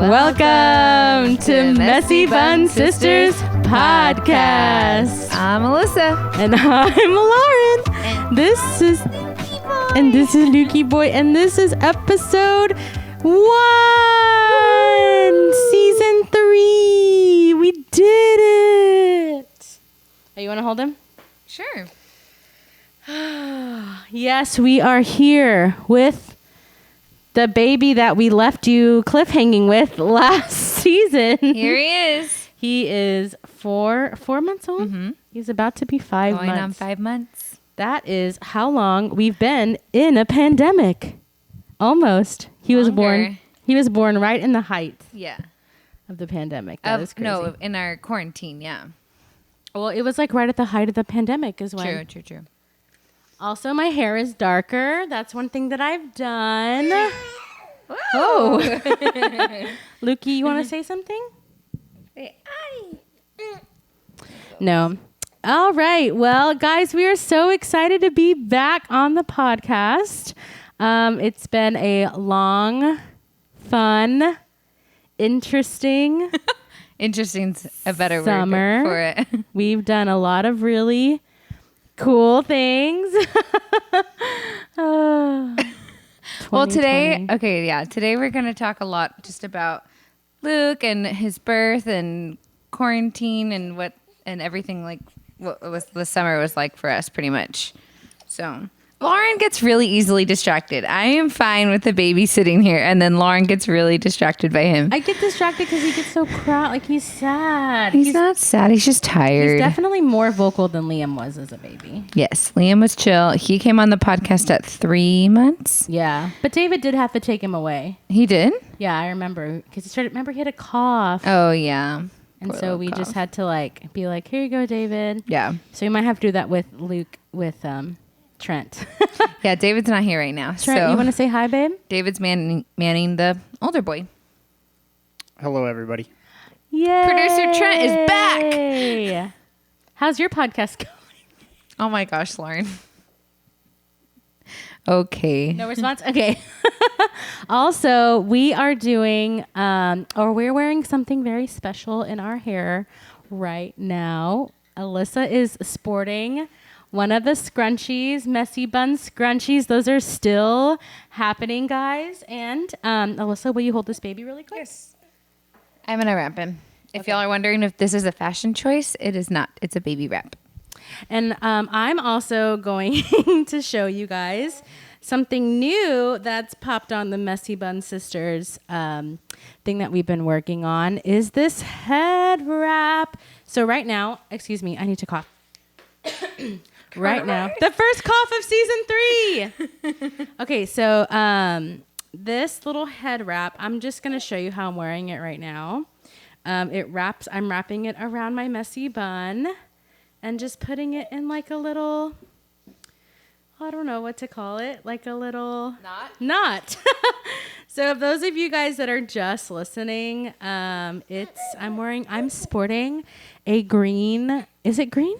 Welcome to Messy Bun Sisters Podcast. I'm Alyssa. And I'm Lauren. And this is Lukey Boy. And this is episode 1. Season 3. We did it. Oh, you want to hold him? Sure. Yes, we are here with the baby that we left you cliffhanging with last season. Here he is. He is four months old. Mm-hmm. He's about to be 5 months. Going on 5 months. That is how long we've been in a pandemic. Almost. He was born right in the height of the pandemic. That is crazy. No, in our quarantine, yeah. Well, it was like right at the height of the pandemic is when. True. Also, my hair is darker. That's one thing that I've done. Whoa. Oh. Lukey, you want to say something? No. All right. Well, guys, we are so excited to be back on the podcast. It's been a long, fun, interesting Interesting's a better summer word for it. We've done a lot of really cool things. Well, today we're going to talk a lot just about Luke and his birth and quarantine and everything, like what the summer was like for us pretty much. So Lauren gets really easily distracted. I am fine with the baby sitting here, and then Lauren gets really distracted by him. I get distracted because he gets so crowded. Like, he's sad. He's not sad. He's just tired. He's definitely more vocal than Liam was as a baby. Yes, Liam was chill. He came on the podcast at 3 months. Yeah. But David did have to take him away. He did? Yeah, I remember. Because he had a cough. Oh, yeah. And Poor so we cough. just had to be like, here you go, David. Yeah. So we might have to do that with Luke, with Trent. Yeah, David's not here right now. Trent, so you want to say hi, babe? David's manning the older boy. Hello, everybody. Yay! Producer Trent is back. How's your podcast going? Oh my gosh, Lauren. Okay. No response? Okay. Also, we are doing, we're wearing something very special in our hair right now. Alyssa is sporting one of the scrunchies, Messy Bun scrunchies. Those are still happening, guys. And Alyssa, will you hold this baby really quick? Yes. I'm going to wrap him. If y'all are wondering if this is a fashion choice, it is not. It's a baby wrap. And I'm also going to show you guys something new that's popped on the Messy Bun Sisters thing that we've been working on is this head wrap. So right now, excuse me, I need to cough. Right now, the first cough of season 3. Okay, so this little head wrap, I'm just going to show you how I'm wearing it right now. I'm wrapping it around my messy bun and just putting it in like a little, I don't know what to call it, like a little knot. So if those of you guys that are just listening, I'm sporting a green, is it green?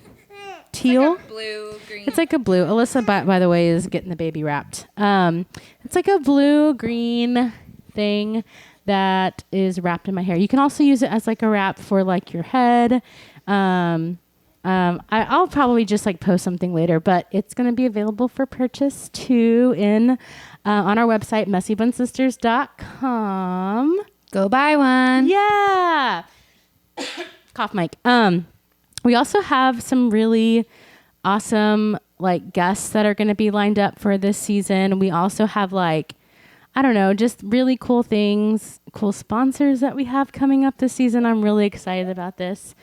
Teal? Like a blue, green. It's like a blue. Alyssa, by the way, is getting the baby wrapped. It's like a blue-green thing that is wrapped in my hair. You can also use it as like a wrap for like your head. I'll probably just like post something later, but it's going to be available for purchase too on our website, messybunsisters.com. Go buy one. Yeah. Cough mic. We also have some really awesome like guests that are going to be lined up for this season. We also have just really cool things, cool sponsors that we have coming up this season. I'm really excited about this.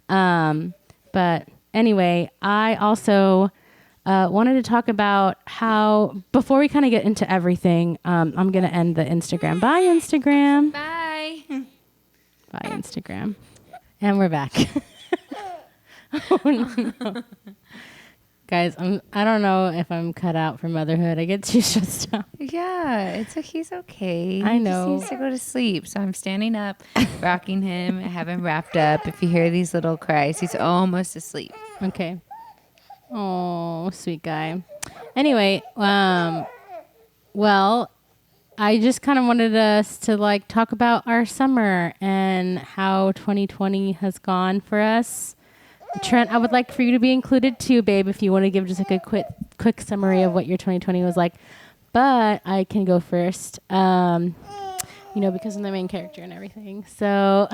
But anyway, I also wanted to talk about how, before we kind of get into everything, I'm going to end the Instagram. Bye, Instagram. Bye. Bye, Instagram. And we're back. Oh, no. Guys, I don't know if I'm cut out for motherhood. I get too stressed out. Yeah, he's okay. I know. He just needs to go to sleep. So I'm standing up, rocking him. I have him wrapped up. If you hear these little cries, he's almost asleep. Okay. Oh, sweet guy. Anyway, well, I just kind of wanted us to like talk about our summer and how 2020 has gone for us. Trent, I would like for you to be included too, babe, if you want to give just like a quick summary of what your 2020 was like. But I can go first, because I'm the main character and everything. So,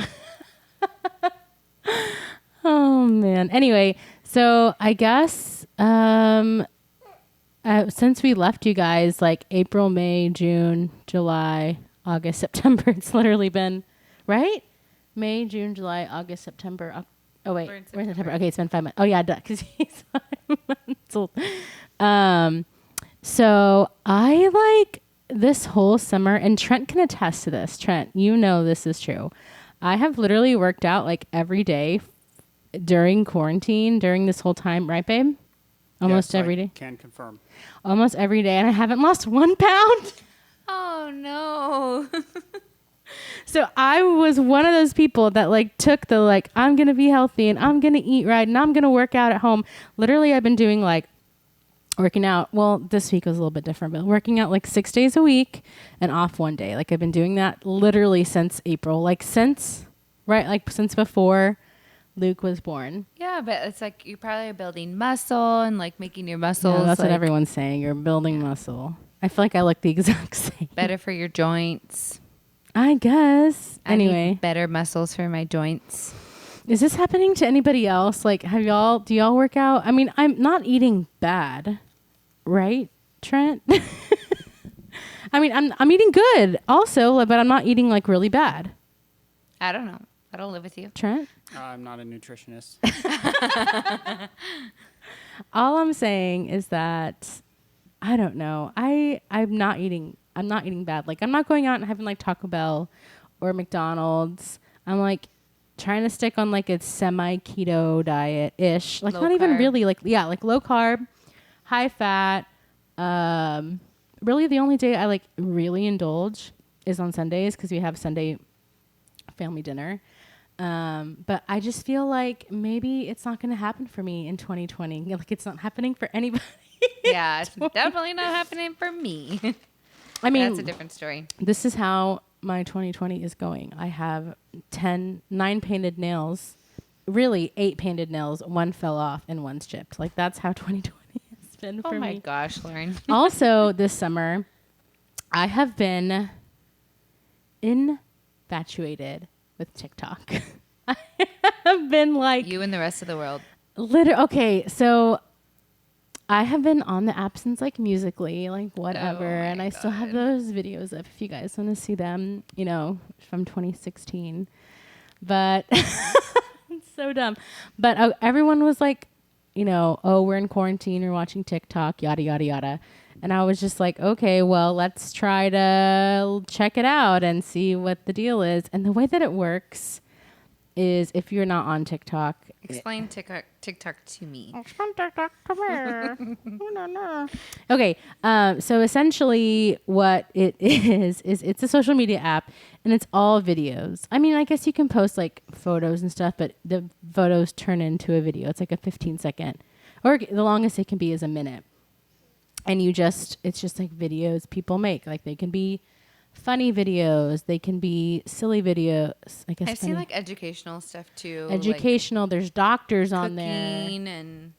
oh man. Anyway, so I guess since we left you guys, like April, May, June, July, August, September, it's literally been, right? May, June, July, August, September. Oh wait, we're in September. Okay, it's been 5 months. Oh yeah, because he's 5 months old. So I like this whole summer, and Trent can attest to this. Trent, you know this is true. I have literally worked out like every day during quarantine, during this whole time, right, babe? Almost every day. Can confirm. Almost every day, and I haven't lost 1 pound. Oh no. So I was one of those people that like took the like, I'm going to be healthy and I'm going to eat right and I'm going to work out at home. Literally, I've been doing like working out. Well, this week was a little bit different, but working out like 6 days a week and off 1 day. Like I've been doing that literally since April, since before Luke was born. Yeah, but it's like you're probably building muscle and like making your muscles. Yeah, that's what everyone's saying. You're building muscle. I feel like I look the exact same. Better for your joints. I guess. I Anyway. need better muscles for my joints. Is this happening to anybody else? Like, do y'all work out? I mean, I'm not eating bad, right, Trent? I mean, I'm eating good also, but I'm not eating like really bad. I don't know. I don't live with you. Trent? I'm not a nutritionist. All I'm saying is that I don't know. I'm not eating bad. Like I'm not going out and having like Taco Bell or McDonald's. I'm like trying to stick on like a semi keto diet ish. Like low not even carb. really like low carb, high fat. Really the only day I like really indulge is on Sundays because we have Sunday family dinner. But I just feel like maybe it's not going to happen for me in 2020. Like it's not happening for anybody. Yeah, it's definitely not happening for me. I mean, that's a different story. This is how my 2020 is going. I have 9 painted nails, really 8 painted nails. 1 fell off and 1's chipped. Like that's how 2020 has been for me. Oh my gosh, Lauren. Also this summer, I have been infatuated with TikTok. I have been like You and the rest of the world. Okay, so I have been on the app since like Musically, like whatever, and I still have those videos up if you guys want to see them, from 2016. But it's so dumb. But everyone was like, we're in quarantine, we're watching TikTok, yada, yada, yada. And I was just like, okay, well, let's try to check it out and see what the deal is. And the way that it works is if you're not on TikTok. Explain TikTok to me. Explain TikTok to me. Okay, so essentially what it is it's a social media app and it's all videos. I mean, I guess you can post like photos and stuff, but the photos turn into a video. It's like a 15-second, or the longest it can be is a minute. And it's just like videos people make. Like they can be funny videos, they can be silly videos. I guess I've seen like educational stuff too. Educational. There's doctors on there. Cooking and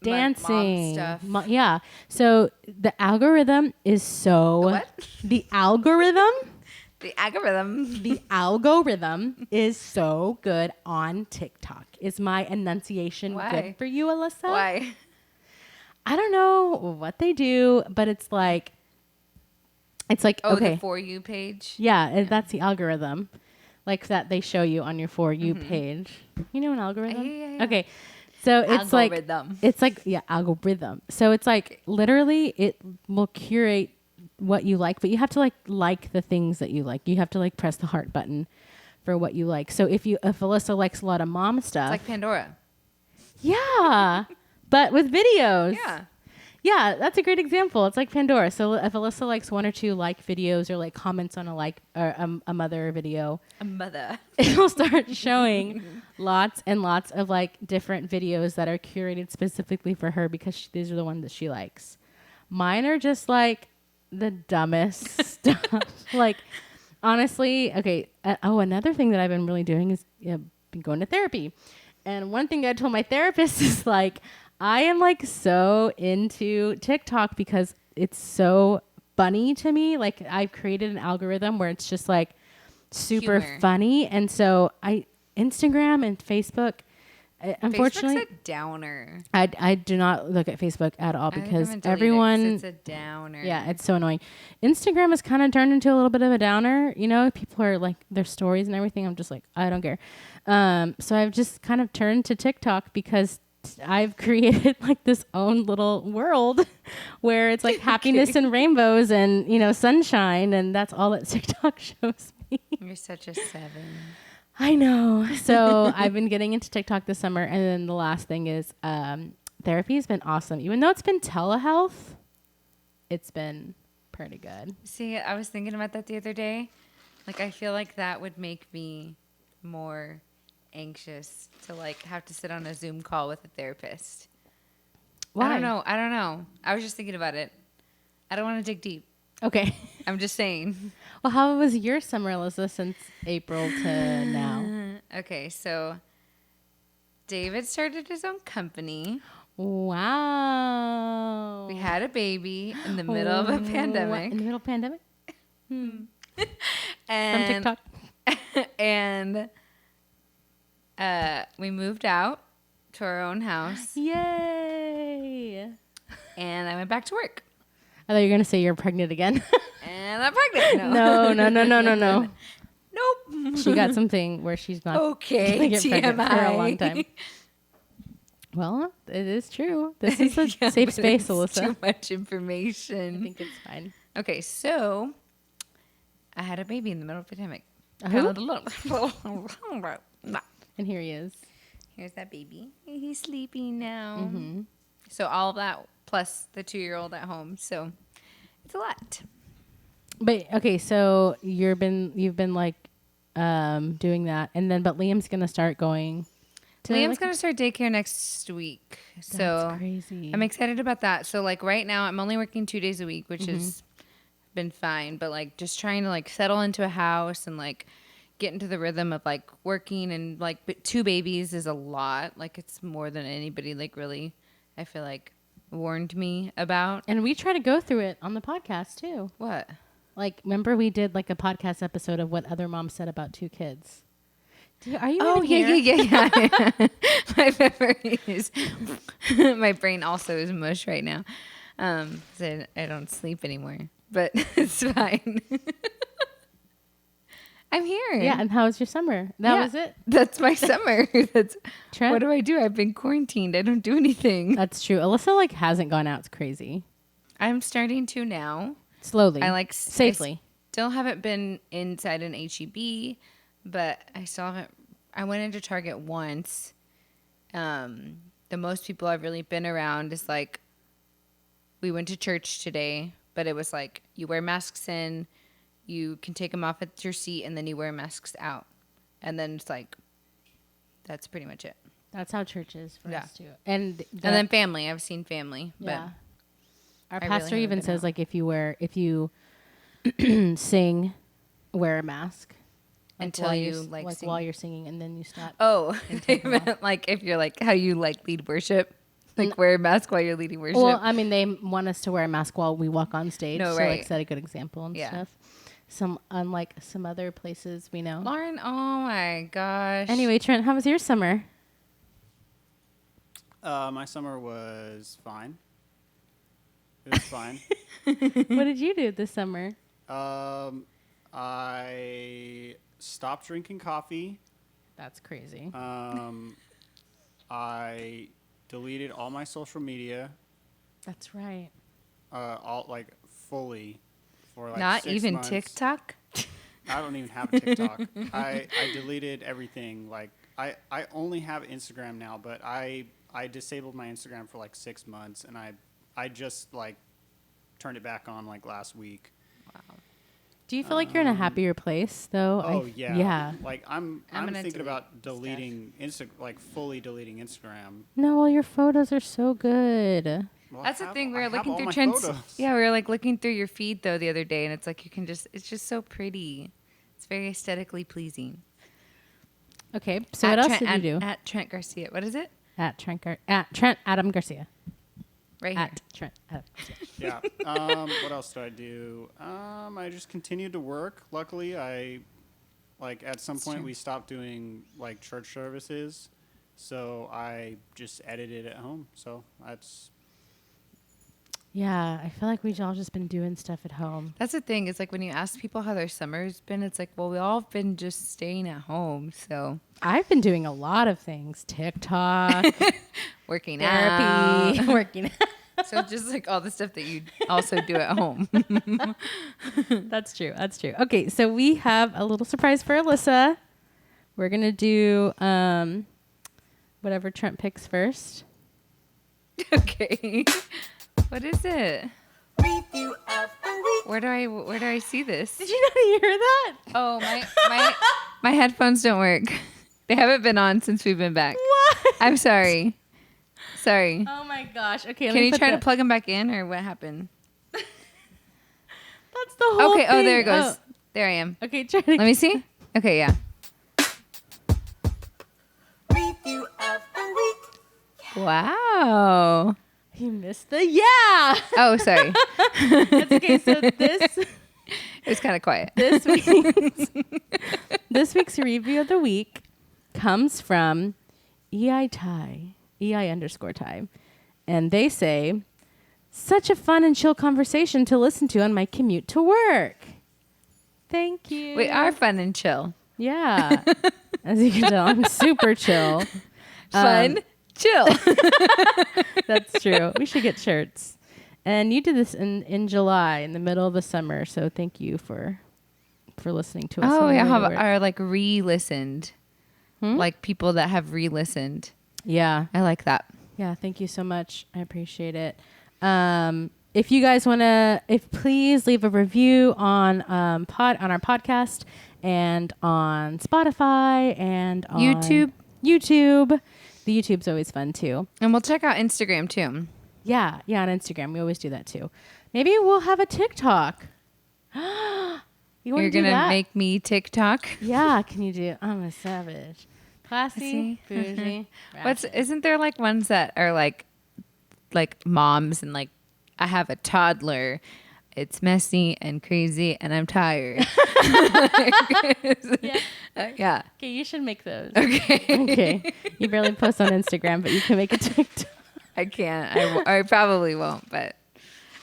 dancing mom stuff. Yeah. So the algorithm is the algorithm is so good on TikTok. Is my enunciation good for you, Alyssa? Why? I don't know what they do, but it's like okay. The For You page. Yeah, that's the algorithm, like that they show you on your For You page. You know an algorithm? Yeah. Okay, so it's algorithm. Algorithm. So it's like literally it will curate what you like, but you have to like the things that you like. You have to press the heart button for what you like. So if Alyssa likes a lot of mom stuff, It's like Pandora. Yeah, but with videos. Yeah. Yeah, that's a great example. It's like Pandora. So if Alyssa likes 1 or 2 videos or comments on a mother video, it'll start showing lots and lots of different videos that are curated specifically for her because these are the ones that she likes. Mine are just the dumbest stuff. Like, honestly, okay. Another thing that I've been really doing is been going to therapy. And one thing I told my therapist is like, I am like so into TikTok because it's so funny to me. Like, I've created an algorithm where it's just like super Humor. funny. And so Instagram and Facebook, unfortunately, Facebook's a downer. I do not look at Facebook at all I think because I'm gonna delete it 'cause everyone, it's a downer. yeah, it's so annoying. Instagram has kind of turned into a little bit of a downer. You know, people are like their stories and everything. I'm just like, I don't care. So I've just kind of turned to TikTok because I've created like this own little world where it's like happiness and rainbows and, you know, sunshine. And that's all that TikTok shows me. You're such a 7. I know. So I've been getting into TikTok this summer. And then the last thing is therapy has been awesome. Even though it's been telehealth, it's been pretty good. See, I was thinking about that the other day. Like, I feel like that would make me more anxious to like have to sit on a Zoom call with a therapist. Why? I don't know. I was just thinking about it. I don't want to dig deep. Okay. I'm just saying. Well, how was your summer, Alyssa, since April to now? Okay, so David started his own company. Wow. We had a baby in the middle of a pandemic. In the middle of pandemic? And From TikTok? and we moved out to our own house, Yay. and I went back to work. I thought you were going to say you're pregnant again. And I'm pregnant. No. Nope. She got something where she's not Okay, gonna get pregnant TMI. for a long time. Well, it is true. This is a Yeah, safe but space, it's Alyssa. Too much I information. think it's fine. Okay, so I had a baby in the middle of the pandemic. A who? And here he is. Here's that baby. He's sleeping now. Mm-hmm. So all of that plus the 2-year-old at home. So it's a lot. But okay, so you've been like doing that, and then but Liam's gonna start going. Liam's gonna start daycare next week. So That's crazy. I'm excited about that. So like right now I'm only working 2 days a week, which has been fine. But like just trying to like settle into a house and like get into the rhythm of like working and like 2 babies is a lot. Like it's more than anybody like really I feel like warned me about. And we try to go through it on the podcast too. What? Like, remember we did like a podcast episode of what other moms said about 2 kids. Are you? Oh even here? yeah. My memory is my brain also is mush right now. So I don't sleep anymore, but it's fine. I'm here. Yeah. And how was your summer? That was it. That's my summer. That's Trent? what do I do? I've been quarantined. I don't do anything. That's true. Alyssa like hasn't gone out. It's crazy. I'm starting to now. Slowly. I like safely. Still haven't been inside an HEB, but I still haven't. I went into Target once. The most people I've really been around is like, we went to church today, but it was like you wear masks in, you can take them off at your seat, and then you wear masks out, and then it's like, that's pretty much it. That's how church is for Yeah. us too. And And then family. I've seen family, yeah. Our I really pastor haven't even been says out. like if you sing, wear a mask like, Until while you, you're, like, like sing. while you're singing, and then you stop. oh, they take 'em off. meant like if you're like how you like lead worship, like wear a mask while you're leading worship. Well, I mean, they want us to wear a mask while we walk on stage. No, so like right. set a good example and Yeah. stuff. Unlike some other places we know. Lauren, oh my gosh. Anyway, Trent, how was your summer? My summer was fine. It was fine. What did you do this summer? I stopped drinking coffee. That's crazy. I deleted all my social media, That's right. all like fully for like not 6 even months. TikTok. I don't even have a TikTok. I deleted everything. Like I only have Instagram now, but I disabled my Instagram for like 6 months, and I just like turned it back on like last week. Do you feel like you're in a happier place though? Oh yeah. Yeah. Like I'm gonna thinking delete about deleting like fully deleting Instagram. No, well, your photos are so good. Well, That's the thing. We were I have looking all through my trends. photos. Yeah, we were like looking through your feed though the other day, and it's like it's just so pretty. It's very aesthetically pleasing. Okay, so what else did you do? At Trent Garcia. What is it? At Trent Adam Garcia. Right here. At Trent Adam Garcia. Yeah. What else did I do? I just continued to work. Luckily, at some point we stopped doing like church services, so I just edited at home. So that's. Yeah, I feel like we've all just been doing stuff at home. That's the thing. It's like when you ask people how their summer's been, it's like, well, we all have been just staying at home. So I've been doing a lot of things. TikTok, working therapy, out. working out. So just like all the stuff that you also do at home. That's true. That's true. Okay, so we have a little surprise for Alyssa. We're going to do whatever Trent picks first. Okay. What is it? Review of the week. Where do I see this? Did you not hear that? Oh, my headphones don't work. They haven't been on since we've been back. What? I'm sorry. Sorry. Oh my gosh. Okay, Can you try to plug them back in, or what happened? That's the whole Okay. thing. Oh, there it goes. There I am. Okay, try to Let me see. Okay, yeah. Review of the week. Wow. You missed the yeah. Oh, sorry. That's okay. So this It was kind of quiet. this week's review of the week comes from EI_Ty. And they say, such a fun and chill conversation to listen to on my commute to work. Thank you. We are fun and chill. Yeah. As you can tell, I'm super chill. Fun, chill. That's true. We should get shirts. And you did this in July, in the middle of the summer. So thank you for listening to us. Oh, on the yeah. way to How work. are like re-listened. Like people that have re-listened. Yeah. I like that. Yeah. Thank you so much. I appreciate it. If you guys want to, please leave a review on our podcast and on Spotify and on YouTube. The YouTube's always fun too. And we'll check out Instagram too. Yeah, on Instagram. We always do that too. Maybe we'll have a TikTok. You want You're to do going to that? make me TikTok? Yeah, can you do? I'm a savage. Classy, See? bougie. Isn't there like ones that are like moms and like, I have a toddler. It's messy and crazy and I'm tired. Yeah. Yeah. Okay, you should make those. Okay. Okay. You barely post on Instagram, but you can make a TikTok. I can't. I probably won't, but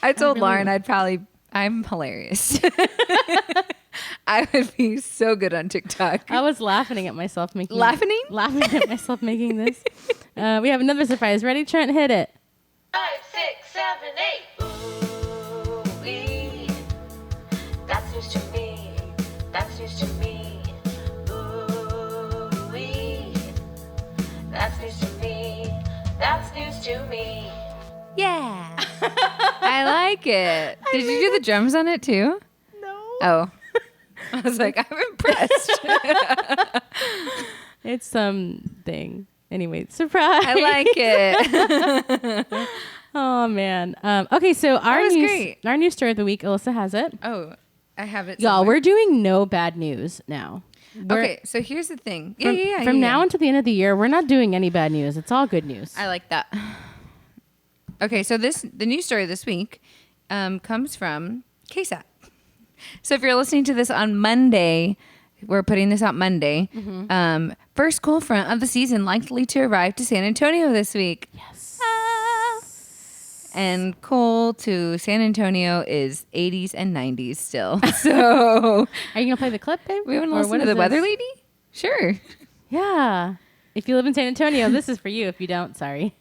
I told really Lauren I'm hilarious. I would be so good on TikTok. I was laughing at myself making Laughing this. We have another surprise. Ready, Trent? Hit it. 5, 6, 7, 8. Ooh-wee. That's news to me. That's news to me. Ooh-wee. That's news to me. That's news to me. Yeah. I like it. Did you do the drums on it too? No. Oh. I was like, I'm impressed. It's something. Anyway, surprise. I like it. Oh, man. Okay, so our was great. news story of the week, Alyssa has it. Oh, I have it. Y'all, somewhere. we're doing no bad news now. Okay, so here's the thing. From now until the end of the year, we're not doing any bad news. It's all good news. I like that. Okay, so the news story this week comes from KSAT. So if you're listening to this on Monday, we're putting this out Monday. First cold front of the season likely to arrive to San Antonio this week. Yes. And cold to San Antonio is 80s and 90s still. So Are you going to play the clip, babe? we want to Or listen what to is the this? weather lady? Sure. Yeah. If you live in San Antonio, this is for you. If you don't, sorry.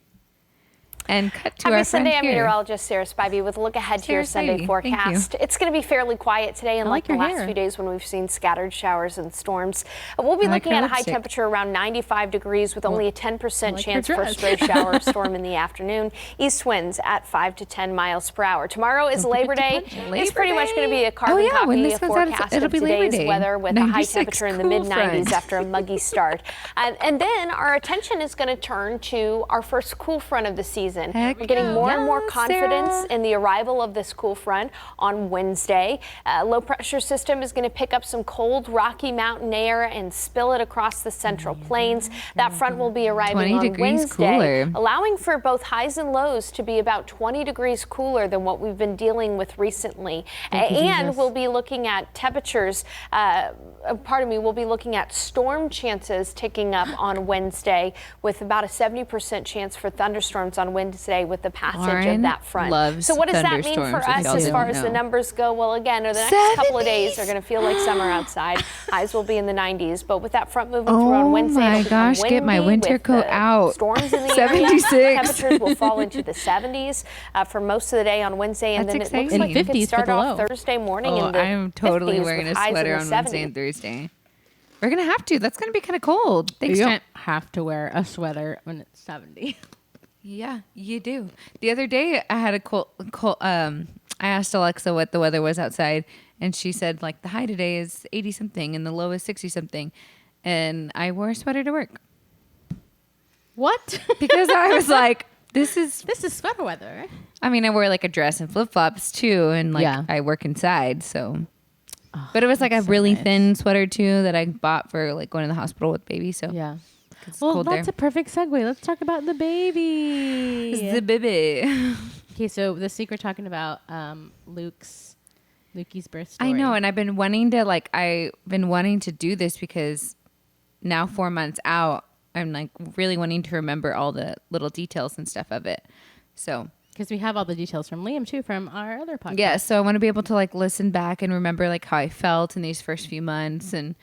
And cut to Happy our Sunday, friend I'm here. meteorologist Sarah Spivey with a look ahead to your Sarah Spivey, Sunday forecast. It's going to be fairly quiet today, I unlike like the your last hair. few days when we've seen scattered showers and storms. We'll be I like looking her at a high lipstick. temperature around 95 degrees with only a 10% like her chance for a dress. stray shower or storm in the afternoon. East winds at 5 to 10 miles per hour. Tomorrow is Labor Day. It's Labor pretty much going to be a Day. carbon Oh, yeah, when copy this comes out, forecast it'll of be Labor today's Day. weather with a high 96 temperature in the cool mid-90s front. after a muggy start. And then our attention is going to turn to our first cool front of the season. season. Heck We're getting more and more yeah, confidence Sarah. in the arrival of this cool front on Wednesday. Low pressure system is going to pick up some cold Rocky Mountain air and spill it across the Central Plains. That front will be arriving 20 on degrees Wednesday, cooler. allowing for both highs and lows to be about 20 degrees cooler than what we've been dealing with recently. And we'll be looking at temperatures, we'll be looking at storm chances ticking up on Wednesday with about a 70% chance for thunderstorms on Wednesday with the passage Lauren of that front. loves So what does that mean for thunderstorms, if us y'all as far didn't as the know. numbers go? Well, again, the next couple of days are going to feel like summer outside. Highs will be in the 90s, but with that front moving through on Wednesday, my it'll become gosh, get my windy winter with coat the out. Storms in the 76. area. Temperatures will fall into the 70s for most of the day on Wednesday, and That's then it looks exciting. like it could 50s for start the off low. Thursday morning Oh, in the I'm totally 50s wearing with a highs in sweater the on Wednesday 70s. and Thursday. We're going to have to. That's going to be kind of cold. Thanks, You Trent. don't have to wear a sweater when it's 70. Yeah, you do. The other day, I had I asked Alexa what the weather was outside, and she said, like, the high today is 80 something and the low is 60 something. And I wore a sweater to work What? because I was like, this is, sweater weather, right? I mean, I wear like a dress and flip flops too. And like, Yeah. I work inside. So, but it was like a really nice. thin sweater too that I bought for like going to the hospital with baby. So, Yeah. it's Well, cold that's there. a perfect segue. Let's talk about the baby. It's the baby. Okay, so this week we're talking about Lukey's birth story. I know, and I've been wanting to do this because now 4 months out, I'm like really wanting to remember all the little details and stuff of it. So because we have all the details from Liam too from our other podcast. yeah, so I want to be able to like listen back and remember like how I felt in these first few months, and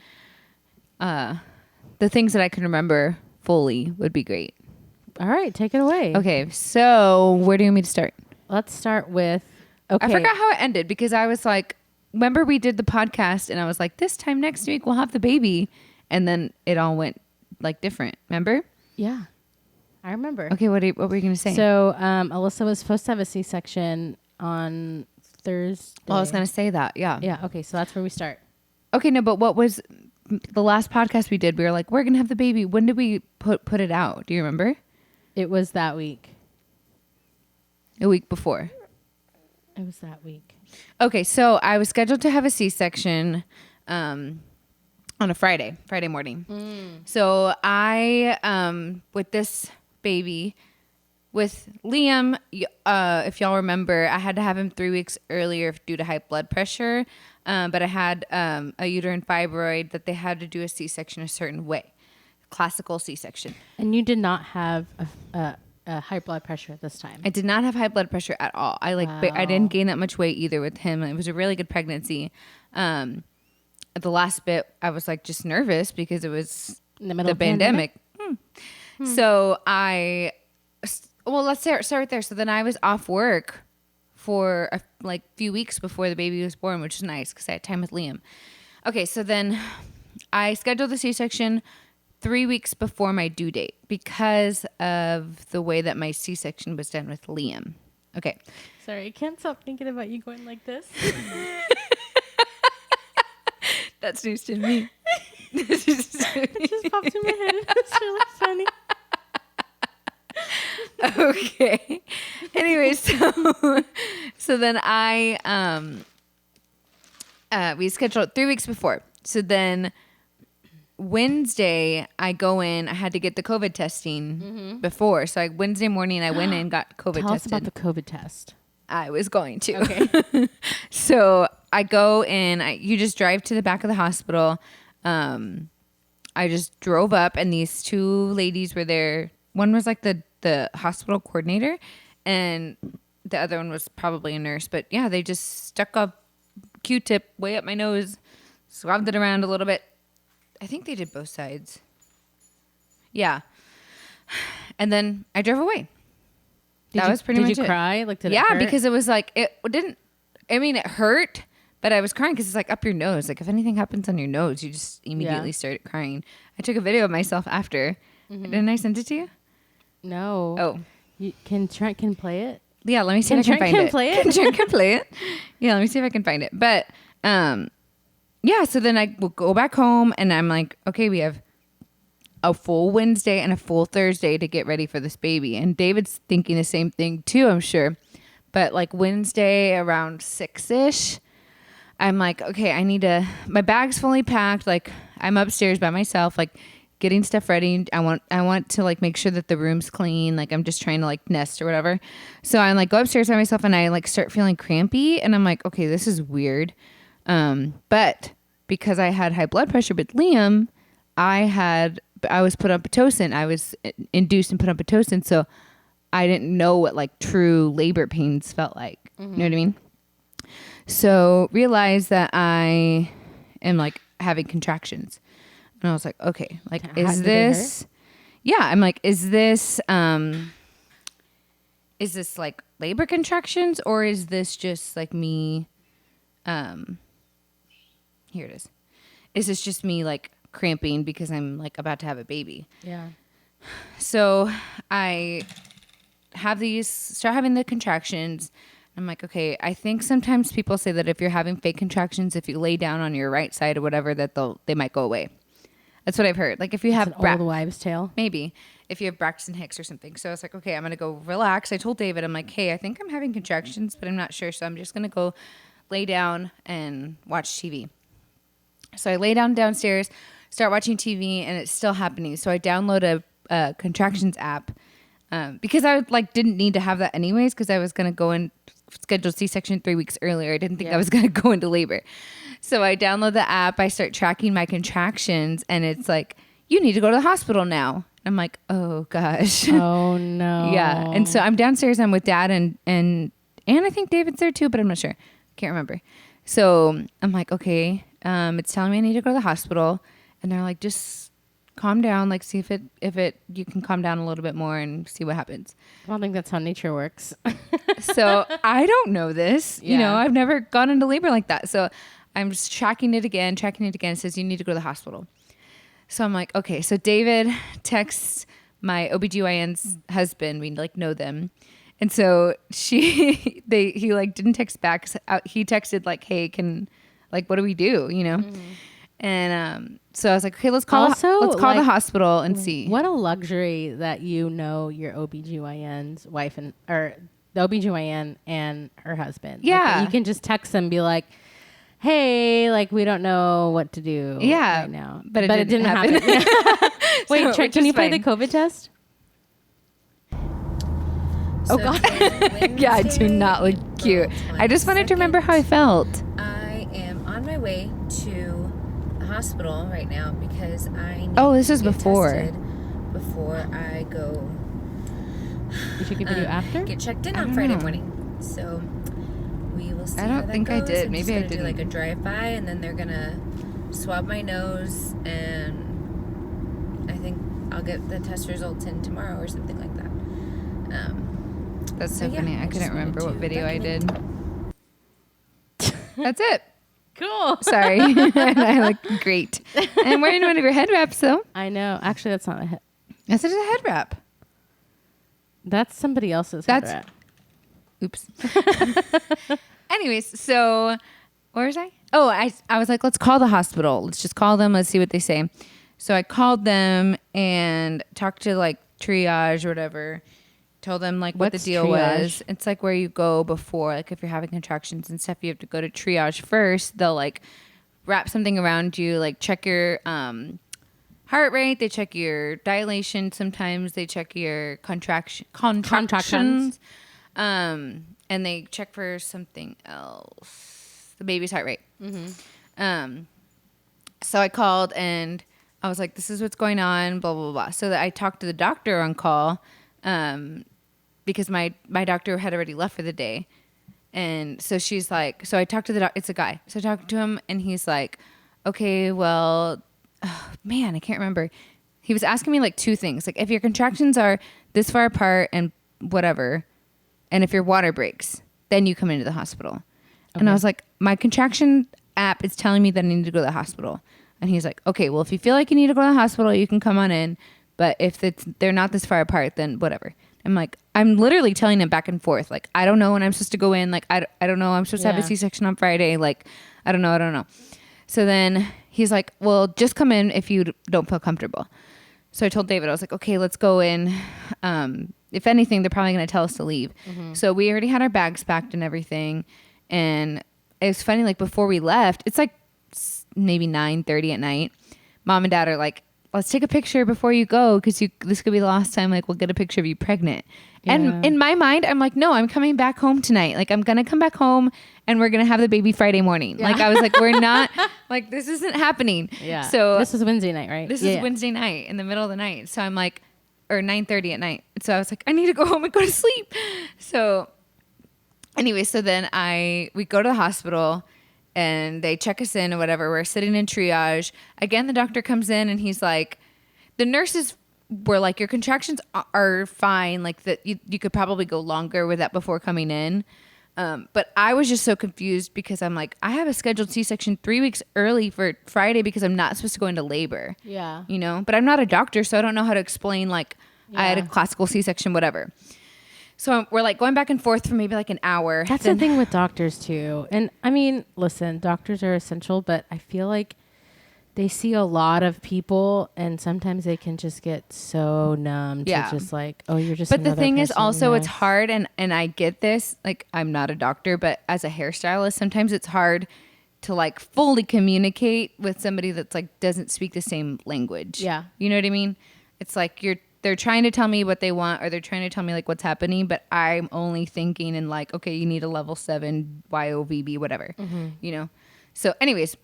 the things that I can remember fully would be great. All right, take it away. Okay, so where do you want me to start? Let's start with. Okay. I forgot how it ended because I was like, remember we did the podcast and I was like, this time next week we'll have the baby, and then it all went like different. Remember? Yeah, I remember. Okay, what were you gonna say? So Alyssa was supposed to have a C-section on Thursday. Well, I was gonna say that. Yeah. Yeah. Okay, so that's where we start. Okay, no, but what was the last podcast we did? We were like, we're gonna have the baby. When did we put it out? Do you remember? It was that week. A week before. It was that week. Okay, so I was scheduled to have a C-section on a Friday morning. So I, with this baby, with Liam, if y'all remember, I had to have him 3 weeks earlier due to high blood pressure. But I had a uterine fibroid that they had to do a C-section a certain way, classical C-section. And you did not have a high blood pressure at this time. I did not have high blood pressure at all. I didn't gain that much weight either with him. It was a really good pregnancy. At the last bit, I was like just nervous because it was In the middle the of pandemic? So let's start right there. So then I was off work for a few weeks before the baby was born, which is nice because I had time with Liam. Okay, so then I scheduled the C-section 3 weeks before my due date because of the way that my C-section was done with Liam. Okay. Sorry, I can't stop thinking about you going like this. That's news to me. It just popped in my head. It's really funny. Okay. Anyway, so then we scheduled 3 weeks before. So then Wednesday I go in. I had to get the COVID testing before. So Wednesday morning I went in, got COVID Tell us tested. about the COVID test. I was going to. Okay. So I go in. You just drive to the back of the hospital. I just drove up, and these two ladies were there. One was like the hospital coordinator, and the other one was probably a nurse. But yeah, they just stuck a Q-tip way up my nose, swabbed it around a little bit. I think they did both sides. Yeah. And then I drove away. That was pretty much Did you it. cry? Like, did it Yeah, hurt? because it was like, it didn't, I mean, it hurt, but I was crying because it's like up your nose. Like if anything happens on your nose, you just immediately start crying. I took a video of myself after. Didn't I send it to you? No. Oh. Can Trent play it? Yeah, let me see if I Trent can find it. play it? Can Trent play it? Yeah, let me see if I can find it. But yeah, so then I will go back home and I'm like, okay, we have a full Wednesday and a full Thursday to get ready for this baby. And David's thinking the same thing too, I'm sure. But like Wednesday around 6-ish, I'm like, okay, my bag's fully packed. Like I'm upstairs by myself, like getting stuff ready. I want to like make sure that the room's clean. Like I'm just trying to like nest or whatever. So I like go upstairs by myself and I like start feeling crampy and I'm like, okay, this is weird. But because I had high blood pressure with Liam, I was put on Pitocin. I was induced and put on Pitocin. So I didn't know what like true labor pains felt like. You know what I mean? So realized that I am like having contractions. And I was like, okay, like, is this, yeah, I'm like, is this like labor contractions or is this just like me, here it is. Is this just me like cramping because I'm like about to have a baby? Yeah. So I start having the contractions. I'm like, okay, I think sometimes people say that if you're having fake contractions, if you lay down on your right side or whatever, that they might go away. That's what I've heard. Like if you have old wives' tale. maybe if you have Braxton Hicks or something. So I was like, okay, I'm going to go relax. I told David, I'm like, hey, I think I'm having contractions, but I'm not sure. So I'm just going to go lay down and watch TV. So I lay down downstairs, start watching TV, and it's still happening. So I download a contractions app because I like didn't need to have that anyways because I was going to go and schedule C-section 3 weeks earlier. I didn't think I was going to go into labor. So I download the app. I start tracking my contractions, and it's like, you need to go to the hospital now. I'm like, oh, gosh. Oh, no. Yeah. And so I'm downstairs. I'm with Dad, and I think David's there too, but I'm not sure. Can't remember. So I'm like, okay, it's telling me I need to go to the hospital. And they're like, just calm down. Like, see if you can calm down a little bit more and see what happens. I don't think that's how nature works. So I don't know this. Yeah. You know, I've never gone into labor like that. So I'm just tracking it again. It says you need to go to the hospital. So I'm like, okay. So David texts my OBGYN's husband. We like know them. And so he like didn't text back. He texted like, hey, what do we do? You know? Mm-hmm. And so I was like, okay, let's call the hospital and see. What a luxury that you know your OBGYN's wife or the OBGYN and her husband. Yeah. Like, you can just text them and be like, hey, like we don't know what to do right now. But it didn't happen. Wait, Trey, can you play the COVID test? Oh, God. Yeah, I do not look cute. I just wanted to remember how I felt. I am on my way to the hospital right now because I need this to is get before. tested before I go You should give video after? get checked in on Friday morning. So we will see. I don't think I did. Maybe I did. didn't. Do like a drive-by, and then they're gonna swab my nose, and I think I'll get the test results in tomorrow or something like that. That's so yeah, funny. I I just couldn't remember wanted what to video I did. document. That's it. Cool. Sorry. I look great. I'm wearing one of your head wraps, though. I know. Actually, that's not a head. Yes, it is a head wrap. That's somebody else's That's- head wrap. Oops. Anyways, so where was I? Oh, I was like, let's call the hospital. Let's just call them. Let's see what they say. So I called them and talked to like triage or whatever. Told them like what the deal was. It's like where you go before, like if you're having contractions and stuff, you have to go to triage first. They'll like wrap something around you, like check your heart rate. They check your dilation. Sometimes they check your contractions. And they check for something else, the baby's heart rate. Mm-hmm. So I called and I was like, this is what's going on, blah, blah, blah. So that I talked to the doctor on call, because my doctor had already left for the day. And so she's like, so I talked to the doctor, it's a guy. So I talked to him and he's like, okay, well, man, I can't remember. He was asking me like two things. Like if your contractions are this far apart and whatever, and if your water breaks, then you come into the hospital. Okay. And I was like, my contraction app is telling me that I need to go to the hospital. And he's like, okay, well, if you feel like you need to go to the hospital, you can come on in. But if they're not this far apart, then whatever. I'm like, I'm literally telling him back and forth. Like, I don't know when I'm supposed to go in. Like, I don't know. I'm supposed to have a C-section on Friday. Like, I don't know. So then he's like, well, just come in if you don't feel comfortable. So I told David, I was like, okay, let's go in. If anything, they're probably going to tell us to leave. So we already had our bags packed and everything. And it was funny, like before we left, it's like maybe 9:30 at night. Mom and Dad are like, let's take a picture before you go, because this could be the last time like we'll get a picture of you pregnant. And in my mind, I'm like, no, I'm coming back home tonight. Like I'm gonna come back home and we're gonna have the baby Friday morning. Like I was like, we're not like, this isn't happening. Yeah. So this is Wednesday night, right? This is Wednesday night in the middle of the night. So I'm like, or 9:30 at night. So I was like, I need to go home and go to sleep. So anyway, so then we go to the hospital. And they check us in or whatever. We're sitting in triage. Again, the doctor comes in and he's like, the nurses were like, your contractions are fine. Like that, you could probably go longer with that before coming in. But I was just so confused because I'm like, I have a scheduled C-section 3 weeks early for Friday because I'm not supposed to go into labor. Yeah. You know, but I'm not a doctor, so I don't know how to explain like I had a classical C-section, whatever. So we're like going back and forth for maybe like an hour. That's the thing with doctors too. And I mean, listen, doctors are essential, but I feel like they see a lot of people and sometimes they can just get so numb to just like, oh, you're just But the thing is also in it's hard and I get this, like I'm not a doctor, but as a hairstylist, sometimes it's hard to like fully communicate with somebody that's like doesn't speak the same language. Yeah. You know what I mean? It's like they're trying to tell me what they want or they're trying to tell me like what's happening, but I'm only thinking in like, okay, you need a level 7 YOVB, whatever, you know? So anyways,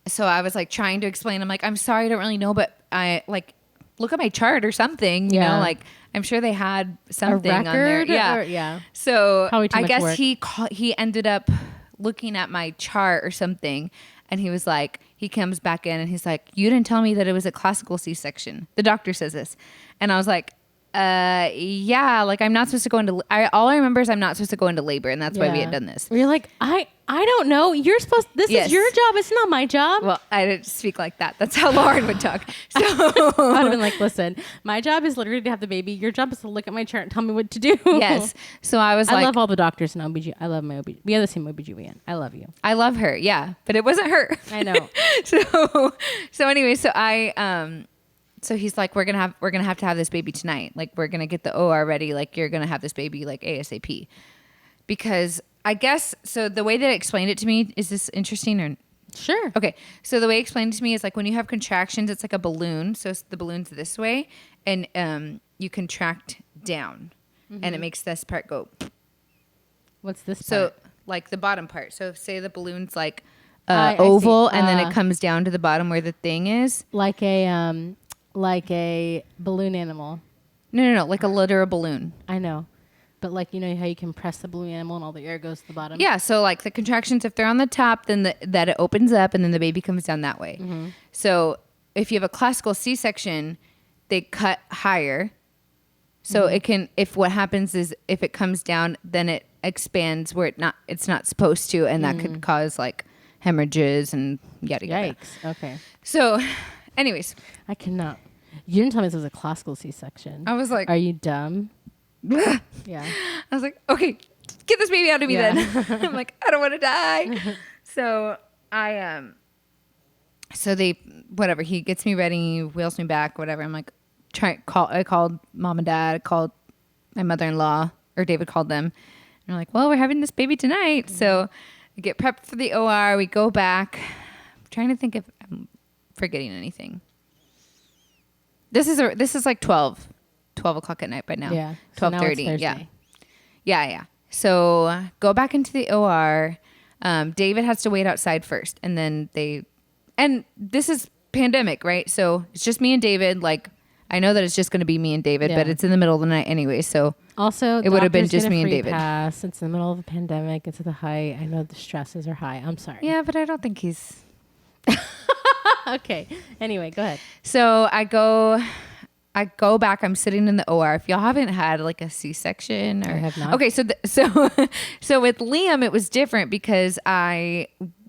so I was like trying to explain, I'm like, I'm sorry, I don't really know, but I like, look at my chart or something, you know, like I'm sure they had something on there. Yeah. So I guess he ended up looking at my chart or something. And he was like, he comes back in and he's like, you didn't tell me that it was a classical C-section. The doctor says this. And I was like, yeah, like I'm not supposed to go into, all I remember is I'm not supposed to go into labor. And that's why we had done this. You're like, I don't know. You're supposed, this is your job. It's not my job. Well, I didn't speak like that. That's how Lauren would talk. So I'd have been like, listen, my job is literally to have the baby. Your job is to look at my chart and tell me what to do. Yes. So I was like, I love all the doctors in OBG. I love my OBG. We have the same OBGYN. I love you. I love her. Yeah. But it wasn't her. I know. So anyway, so he's like, we're gonna have to have this baby tonight. Like we're gonna get the OR ready. Like you're gonna have this baby like ASAP. Because I guess so. The way that it explained it to me, is this interesting or? Sure. Okay. So the way it explained it to me is like when you have contractions, it's like a balloon. So the balloon's this way, and you contract down, and it makes this part go. What's this? So part? like the bottom part. So say the balloon's like oval, and then it comes down to the bottom where the thing is. Like a balloon animal. No. Like a literal balloon. I know. But like, you know how you can press the balloon animal and all the air goes to the bottom? Yeah. So like the contractions, if they're on the top, then that it opens up and then the baby comes down that way. So if you have a classical C-section, they cut higher. So it can, if what happens is if it comes down, then it expands where it's not supposed to. And that could cause like hemorrhages and yada yada. Yikes. Okay. So anyways. I cannot. You didn't tell me this was a classical C-section. I was like, are you dumb? Yeah. I was like, okay, get this baby out of me then. I'm like, I don't want to die. So so whatever, he gets me ready, wheels me back, whatever. I'm like, I called mom and dad, I called my mother-in-law, or David called them. And they're like, well, we're having this baby tonight. So I get prepped for the OR. We go back. I'm trying to think if I'm forgetting anything. This is like 12 o'clock at night by now. Yeah. 12:30. Yeah. So go back into the OR. David has to wait outside first, and then and this is pandemic, right? So it's just me and David. Like I know that it's just going to be me and David, but it's in the middle of the night anyway. So also it would have been just me and David. Pass. It's in the middle of a pandemic. It's at the height. I know the stresses are high. I'm sorry. Yeah, but I don't think he's. Okay. Anyway, go ahead. So I go back. I'm sitting in the OR. If y'all haven't had like a C-section, or I have not. Okay, so so with Liam, it was different because I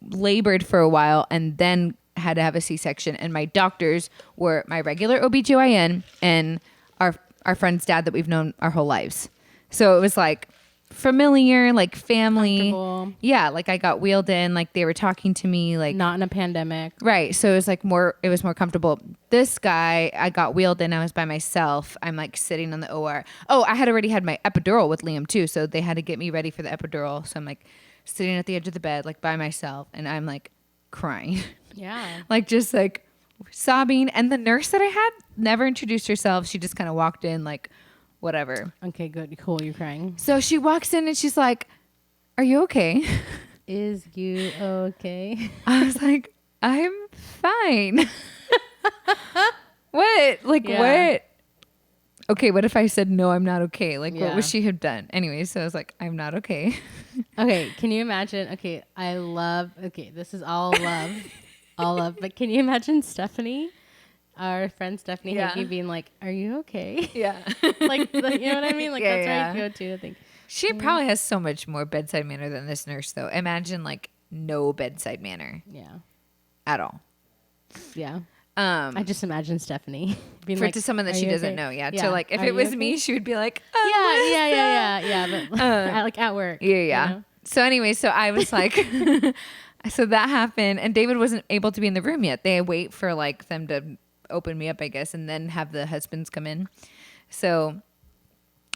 labored for a while and then had to have a C-section, and my doctors were my regular OBGYN and our friend's dad that we've known our whole lives. So it was like familiar, like family. Comfortable. Yeah, like I got wheeled in, like they were talking to me, like Not in a pandemic. right. So it was like it was more comfortable. This guy, I got wheeled in. I was by myself. I'm like sitting on the OR. Oh, I had already had my epidural with Liam too. So they had to get me ready for the epidural. So I'm like sitting at the edge of the bed, like by myself. And I'm like crying, Yeah. like just like sobbing. And the nurse that I had never introduced herself. She just kind of walked in like whatever. Okay, good. Cool. You're crying. So she walks in and she's like, "Are you okay?" Is you okay? I was like, "I'm fine." What? Like Yeah. what? Okay, what if I said no, I'm not okay? Like what Yeah. would she have done? Anyway, so I was like, I'm not okay. Okay, can you imagine? Okay, this is all love. All love. But can you imagine Stephanie, our friend Stephanie Yeah. Hickey, being like, "Are you okay?" Yeah. like, you know what I mean? Like, Yeah, that's yeah. where I go to, I think. She probably has so much more bedside manner than this nurse though. Imagine like no bedside manner Yeah. at all. Yeah. I just imagine Stephanie being For like, to someone that "Are she you doesn't okay?" know. Yeah. Yeah. So like if "Are it you was okay?" me, she would be like, Yeah. But like at work. Yeah, yeah. you know? So anyway, so I was like, so that happened, and David wasn't able to be in the room yet. They wait for like them to open me up, I guess, and then have the husbands come in. So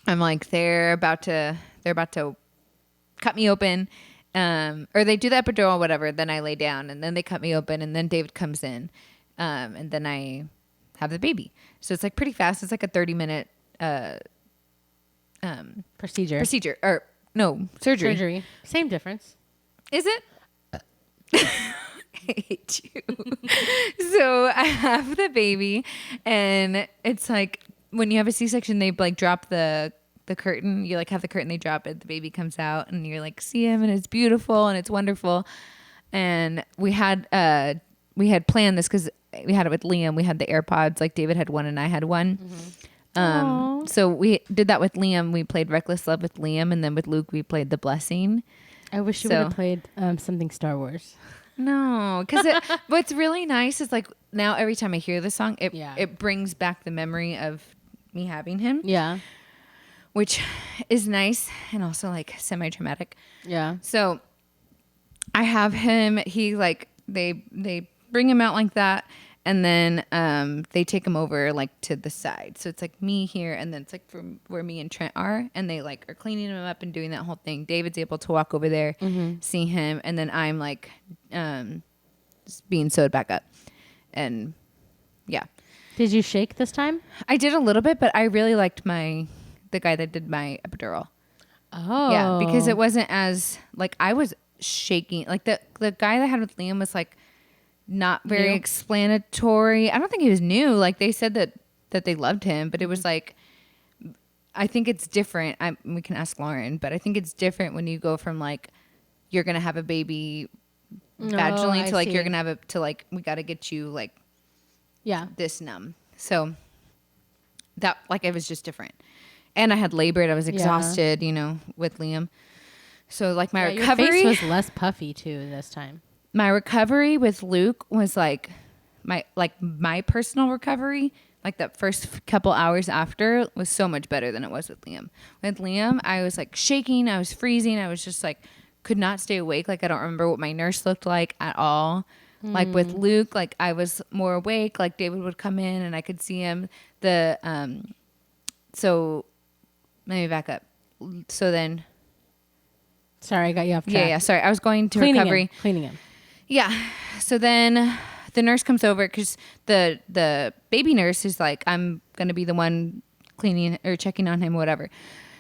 I'm like, they're about to cut me open, or they do the epidural, whatever. Then I lay down, and then they cut me open, and then David comes in, and then I have the baby. So it's like pretty fast. It's like a 30-minute procedure, or no, surgery. Same difference. Is it? I hate you. So I have the baby, and it's like when you have a C-section, they like drop the curtain. You like have the curtain, they drop it, the baby comes out, and you're like see him, and it's beautiful and it's wonderful. And we had planned this because we had it with Liam. We had the AirPods, like David had one and I had one. So we did that with Liam. We played Reckless Love with Liam, and then with Luke we played The Blessing. I wish you So- would have played something Star Wars. No, because what's really nice is like now every time I hear the song, it brings back the memory of me having him, Yeah. which is nice and also like semi-traumatic. Yeah. So I have him. He like they bring him out like that, and then they take him over like to the side. So it's like me here, and then it's like from where me and Trent are, and they like are cleaning him up and doing that whole thing. David's able to walk over there, see him, and then I'm like just being sewed back up, and yeah. Did you shake this time? I did a little bit, but I really liked the guy that did my epidural. Oh. Yeah, because it wasn't as like I was shaking. Like the guy that I had with Liam was like not very New? explanatory. I don't think he was new. Like they said that they loved him, but it was like I think it's different. We can ask Lauren, but I think it's different when you go from like you're gonna have a baby vaginally I to like see. you're gonna have to like we got to get you like Yeah. this numb. So that like it was just different. And I had labored. I was exhausted, with Liam. So like my recovery Your face was less puffy too this time. my recovery with Luke was like my personal recovery, like that first couple hours after was so much better than it was with Liam. With Liam, I was like shaking, I was freezing, I was just like could not stay awake. Like I don't remember what my nurse looked like at all. Like with Luke, like I was more awake. Like David would come in and I could see him. So let me back up. So then, Sorry, I got you off track. yeah. Sorry, I was going to Cleaning recovery. him. Cleaning him. Yeah. So then the nurse comes over because the baby nurse is like, I'm going to be the one cleaning or checking on him, whatever.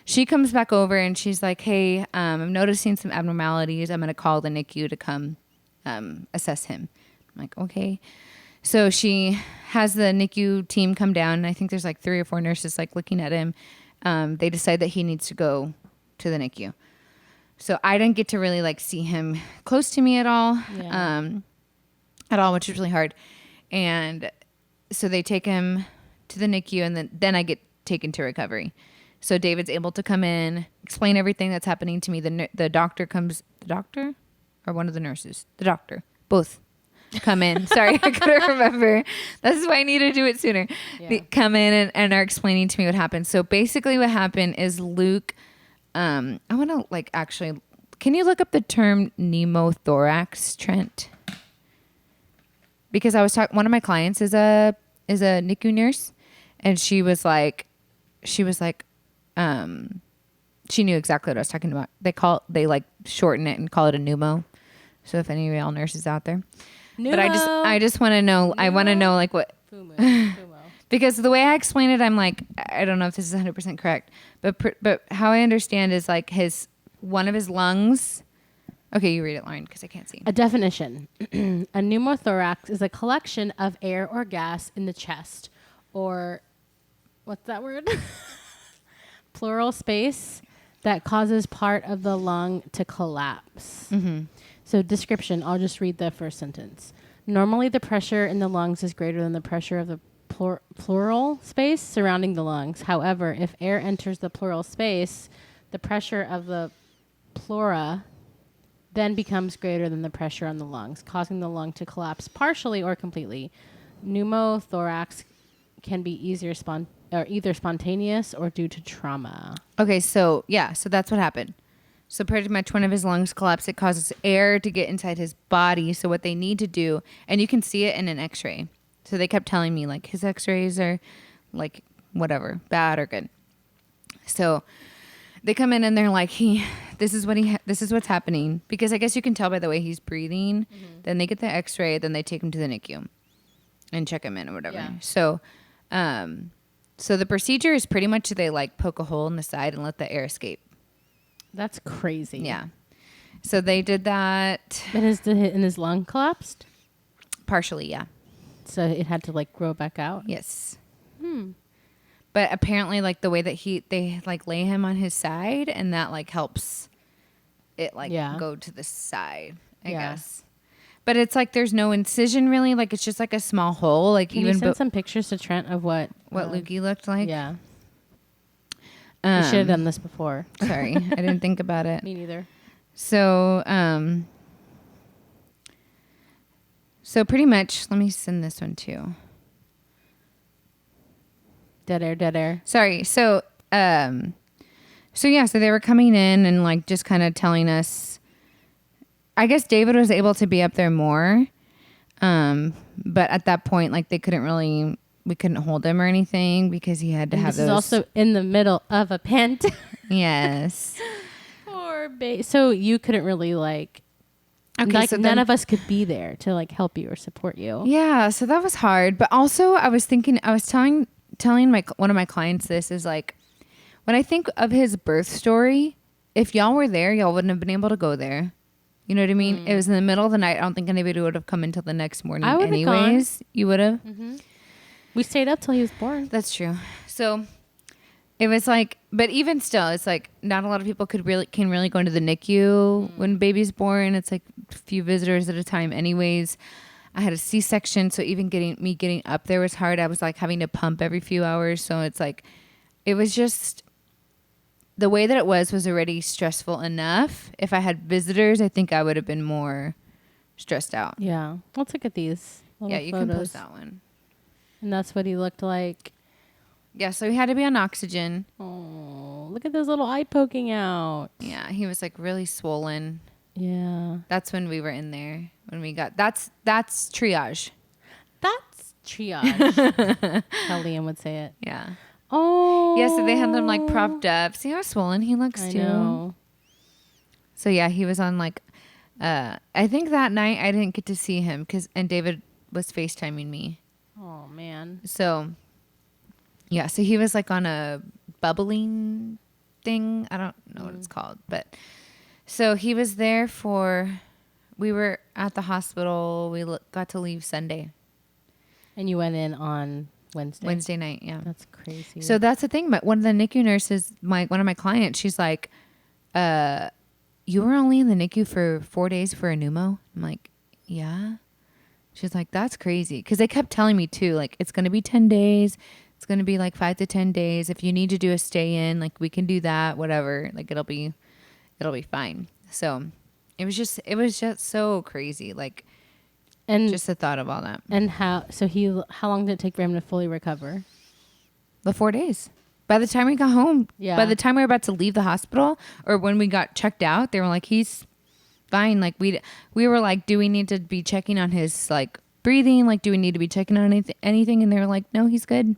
She comes back over and she's like, hey, I'm noticing some abnormalities. I'm going to call the NICU to come assess him. I'm like, okay. So she has the NICU team come down. I think there's like 3 or 4 nurses like looking at him. They decide that he needs to go to the NICU. So I didn't get to really like see him close to me at all, which is really hard. And so they take him to the NICU, and then I get taken to recovery. So David's able to come in, explain everything that's happening to me. The doctor comes, the doctor or one of the nurses, the doctor, both come in. Sorry, I couldn't remember. This is why I need to do it sooner. Yeah. They come in and are explaining to me what happened. So basically what happened is Luke I want to like actually. Can you look up the term pneumothorax, Trent? Because I was talking. One of my clients is a NICU nurse, and she was like, she knew exactly what I was talking about. They like shorten it and call it a pneumo. So if any of y'all nurses out there, but I just want to know. I want to know like what. Because the way I explain it, I'm like, I don't know if this is 100% correct, but how I understand is like one of his lungs. Okay, you read it, Lauren, because I can't see. A definition. A pneumothorax is a collection of air or gas in the chest, or what's that word? Pleural space that causes part of the lung to collapse. Mm-hmm. So description, I'll just read the first sentence. Normally the pressure in the lungs is greater than the pressure of the pleural space surrounding the lungs. However, if air enters the pleural space, the pressure of the pleura then becomes greater than the pressure on the lungs, causing the lung to collapse partially or completely. Pneumothorax can be either spontaneous or due to trauma. Okay, so that's what happened. So pretty much one of his lungs collapsed. It causes air to get inside his body. So what they need to do, and you can see it in an x-ray. So they kept telling me like his x-rays are like whatever, bad or good. So they come in and they're like, this is what's happening. Because I guess you can tell by the way he's breathing. Mm-hmm. Then they get the x-ray, then they take him to the NICU and check him in or whatever. Yeah. So the procedure is pretty much they like poke a hole in the side and let the air escape. That's crazy. Yeah. So they did that. And his lung collapsed? Partially, yeah. So it had to like grow back out? Yes. But apparently like the way that they like lay him on his side and that like helps it like go to the side, I guess. But it's like there's no incision really. Like it's just like a small hole. Like Can you send some pictures to Trent of what Lukey looked like? Yeah. You should have done this before. Sorry, I didn't think about it. Me neither. So, so pretty much, let me send this one too. Dead air. Sorry. So they were coming in and like just kind of telling us. I guess David was able to be up there more, but at that point, like we couldn't hold him or anything because he had to have those. This is also in the middle of a pandemic. Yes. Poor baby. So you couldn't really like. Okay, like so none of us could be there to like help you or support you. Yeah, so that was hard. But also, I was telling one of my clients this is like, when I think of his birth story, if y'all were there, y'all wouldn't have been able to go there. You know what I mean? It was in the middle of the night. I don't think anybody would have come until the next morning. I would have gone. You would have? Mm-hmm. We stayed up till he was born. That's true. So it was like, but even still, it's like not a lot of people can really go into the NICU when baby's born. It's like a few visitors at a time anyways. I had a C-section, so even getting up there was hard. I was like having to pump every few hours. So it's like, it was just, the way that it was already stressful enough. If I had visitors, I think I would have been more stressed out. Yeah. Let's look at these. Yeah, you can post that one. And that's what he looked like. Yeah, so he had to be on oxygen. Oh, look at those little eye poking out. Yeah, he was like really swollen. Yeah. That's when we were in there. When we got that's triage. That's triage. How Liam would say it. Yeah. Oh. Yeah, so they had him like propped up. See how swollen he looks too. Know. So yeah, he was on like I think that night I didn't get to see him and David was FaceTiming me. Oh man. So yeah, so he was like on a bubbling thing. I don't know what it's called, but so he was there we were at the hospital. We got to leave Sunday. And you went in on Wednesday night, yeah. That's crazy. So that's the thing. But one of the NICU nurses, one of my clients, she's like, you were only in the NICU for 4 days for a pneumo? I'm like, yeah. She's like, that's crazy. Because they kept telling me too, like, it's going to be 10 days. It's going to be like 5 to 10 days. If you need to do a stay in, like we can do that, whatever. Like it'll be fine. So it was just so crazy. Like, and just the thought of all that. And how long did it take for him to fully recover? The 4 days. By the time we got home, Yeah. by the time we were about to leave the hospital or when we got checked out, they were like, he's fine. Like we were like, do we need to be checking on his like breathing? Like, do we need to be checking on anything? And they were like, no, he's good.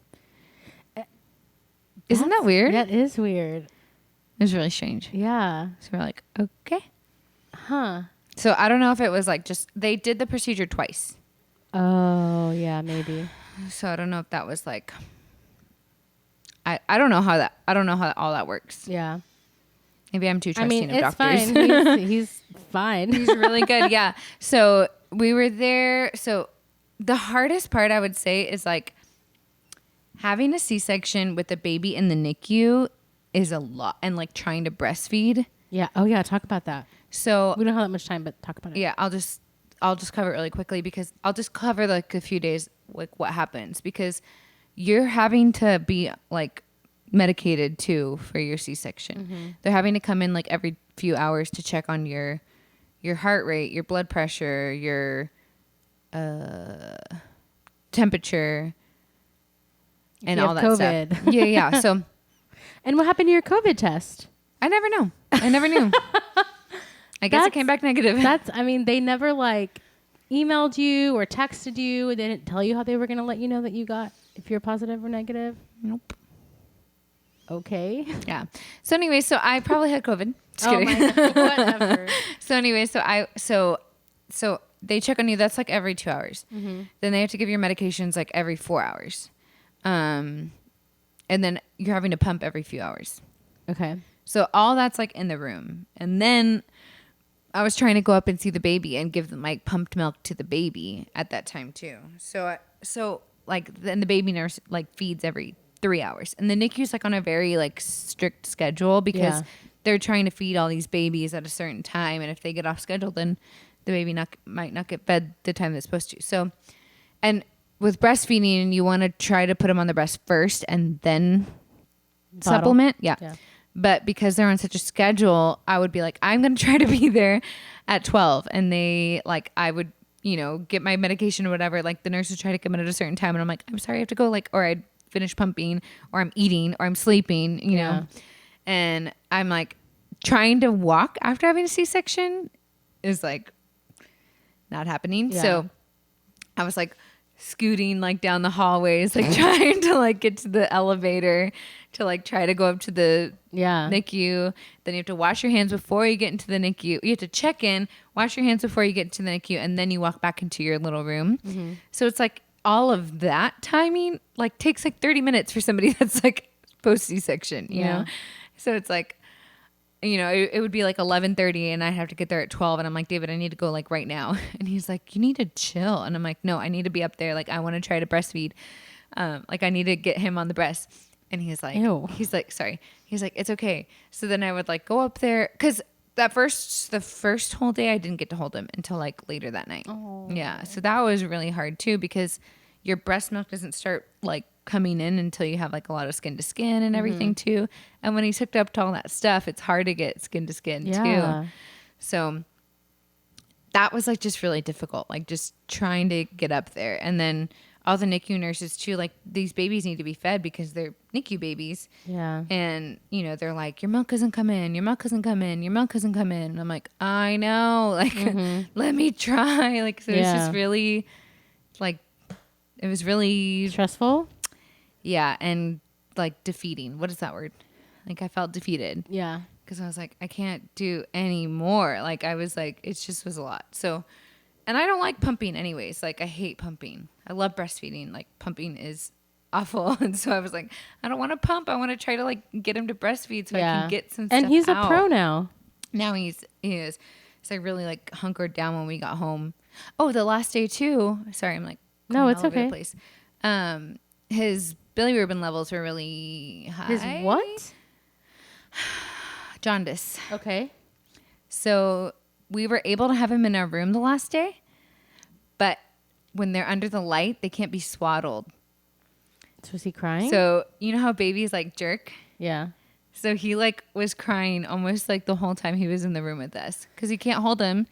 Isn't that weird? That is weird. It was really strange. Yeah. So we're like, okay. Huh. So I don't know if it was like just, they did the procedure twice. Oh, yeah, maybe. So I don't know if that was like, I don't know how all that works. Yeah. Maybe I'm too I trusting mean, of it's doctors. fine. He's fine. He's really good. Yeah. So we were there. So the hardest part I would say is like having a C-section with a baby in the NICU is a lot, and like trying to breastfeed. Yeah. Oh, yeah. Talk about that. So We don't have that much time, but talk about it. yeah, I'll just cover it really quickly because I'll just cover like a few days, like what happens, because you're having to be like medicated too for your C-section. They're having to come in like every few hours to check on your heart rate, your blood pressure, your temperature, and you all have that stuff. COVID. Yeah. So And what happened to your COVID test? I never know. I never knew. I guess it came back negative. They never like emailed you or texted you. They didn't tell you how they were going to let you know that you got, if you're positive or negative. Nope. Okay. Yeah. So anyway, so I probably had COVID. Just Oh kidding. my God. Whatever. So anyway, so they check on you. That's like every 2 hours. Then they have to give your medications like every 4 hours. And then you're having to pump every few hours. Okay. So all that's like in the room. And then I was trying to go up and see the baby and give them like pumped milk to the baby at that time too. So like then the baby nurse like feeds every 3 hours. And the NICU's like on a very like strict schedule because Yeah. they're trying to feed all these babies at a certain time. And if they get off schedule, then the baby might not get fed the time it's supposed to. So, and with breastfeeding, you want to try to put them on the breast first and then supplement. Yeah. But because they're on such a schedule, I would be like, I'm going to try to be there at 12. And they like, I would, get my medication or whatever. Like the nurse would try to come in at a certain time. And I'm like, I'm sorry, I have to go. Like, or I'd finish pumping or I'm eating or I'm sleeping, you know. And I'm like trying to walk after having a C-section is like not happening. Yeah. So I was like scooting like down the hallways, like trying to like get to the elevator to like try to go up to the NICU. Then you have to wash your hands before you get into the NICU. You have to check in, wash your hands before you get to the NICU, and then you walk back into your little room. So it's like all of that timing like takes like 30 minutes for somebody that's like post C-section, you know? So it's like, it would be like 11:30 and I have to get there at 12. And I'm like, David, I need to go like right now. And he's like, you need to chill. And I'm like, no, I need to be up there. Like, I want to try to breastfeed. Like I need to get him on the breast. And he's like, sorry. He's like, it's okay. So then I would like go up there. Cause the first whole day I didn't get to hold him until like later that night. Yeah. So that was really hard too, because your breast milk doesn't start like coming in until you have like a lot of skin to skin and everything too. And when he's hooked up to all that stuff, it's hard to get skin to skin too. So that was like just really difficult, like just trying to get up there. And then all the NICU nurses too, like these babies need to be fed because they're NICU babies. Yeah. And they're like, your milk hasn't come in, your milk hasn't come in, your milk hasn't come in. And I'm like, I know, like, let me try. Like, so it's just really like, it was really stressful. Yeah. And like defeating. What is that word? Like I felt defeated. Yeah. Because I was like, I can't do any more. Like I was like, it just was a lot. So, and I don't like pumping anyways. Like I hate pumping. I love breastfeeding. Like pumping is awful. And so I was like, I don't want to pump. I want to try to like get him to breastfeed so I can get some stuff And he's out. a pro now. Now he is. So I really like hunkered down when we got home. Oh, the last day too. Sorry, I'm like, no, it's all over okay. the place. His bilirubin levels were really high. His what? Jaundice. Okay. So we were able to have him in our room the last day, but when they're under the light, they can't be swaddled. So was he crying? So you know how babies like jerk? Yeah. So he like was crying almost like the whole time he was in the room with us because you can't hold him.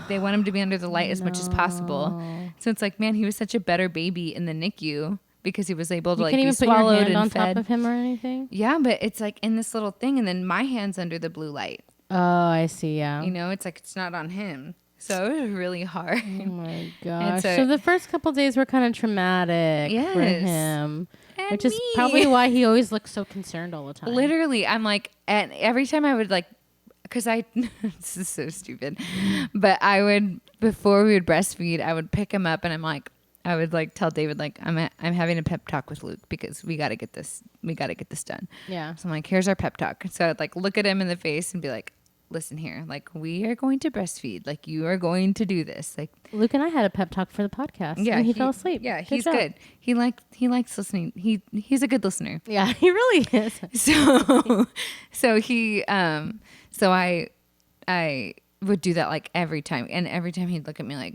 They want him to be under the light as much as possible. So it's like, man, he was such a better baby in the NICU because he was able to You like can't be even put your swallowed hand and on fed. top of him or anything. Yeah, but it's like in this little thing, and then my hand's under the blue light. Oh, I see. Yeah. You know, it's like it's not on him. So it was really hard. Oh my gosh. so- So the first couple days were kind of traumatic for Yes. him, And which is me. probably why he always looks so concerned all the time. Literally, I'm like, and every time I would like, because this is so stupid, but I would, before we would breastfeed, I would pick him up and I would like tell David, like, I'm having a pep talk with Luke because we got to get this done. Yeah. So I'm like, here's our pep talk. So I'd like look at him in the face and be like, listen here, like we are going to breastfeed, like you are going to do this, like Luke and I had a pep talk for the podcast. yeah, and he fell asleep. Yeah, Good he's job. good. He likes listening. He's a good listener. Yeah, he really is. So I would do that like every time, and every time he'd look at me like,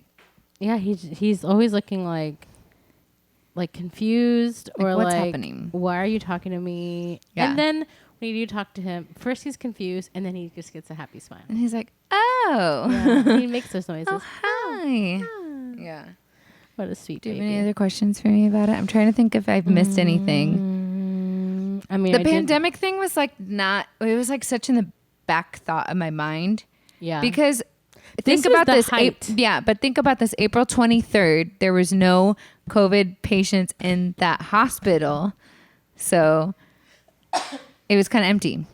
Yeah, he's always looking like confused or what's like, happening? why are you talking to me? Yeah. And then when you talk to him, first he's confused and then he just gets a happy smile. and he's like, oh, Yeah, he makes those noises. oh hi, yeah. What a sweet Do you have baby. any other questions for me about it? I'm trying to think if I've missed anything. I mean, The I did- pandemic thing was like not. It was like such in the back thought of my mind. yeah, Because This think was about the this. height. But think about this. April 23rd, there was no COVID patients in that hospital. So it was kind of empty.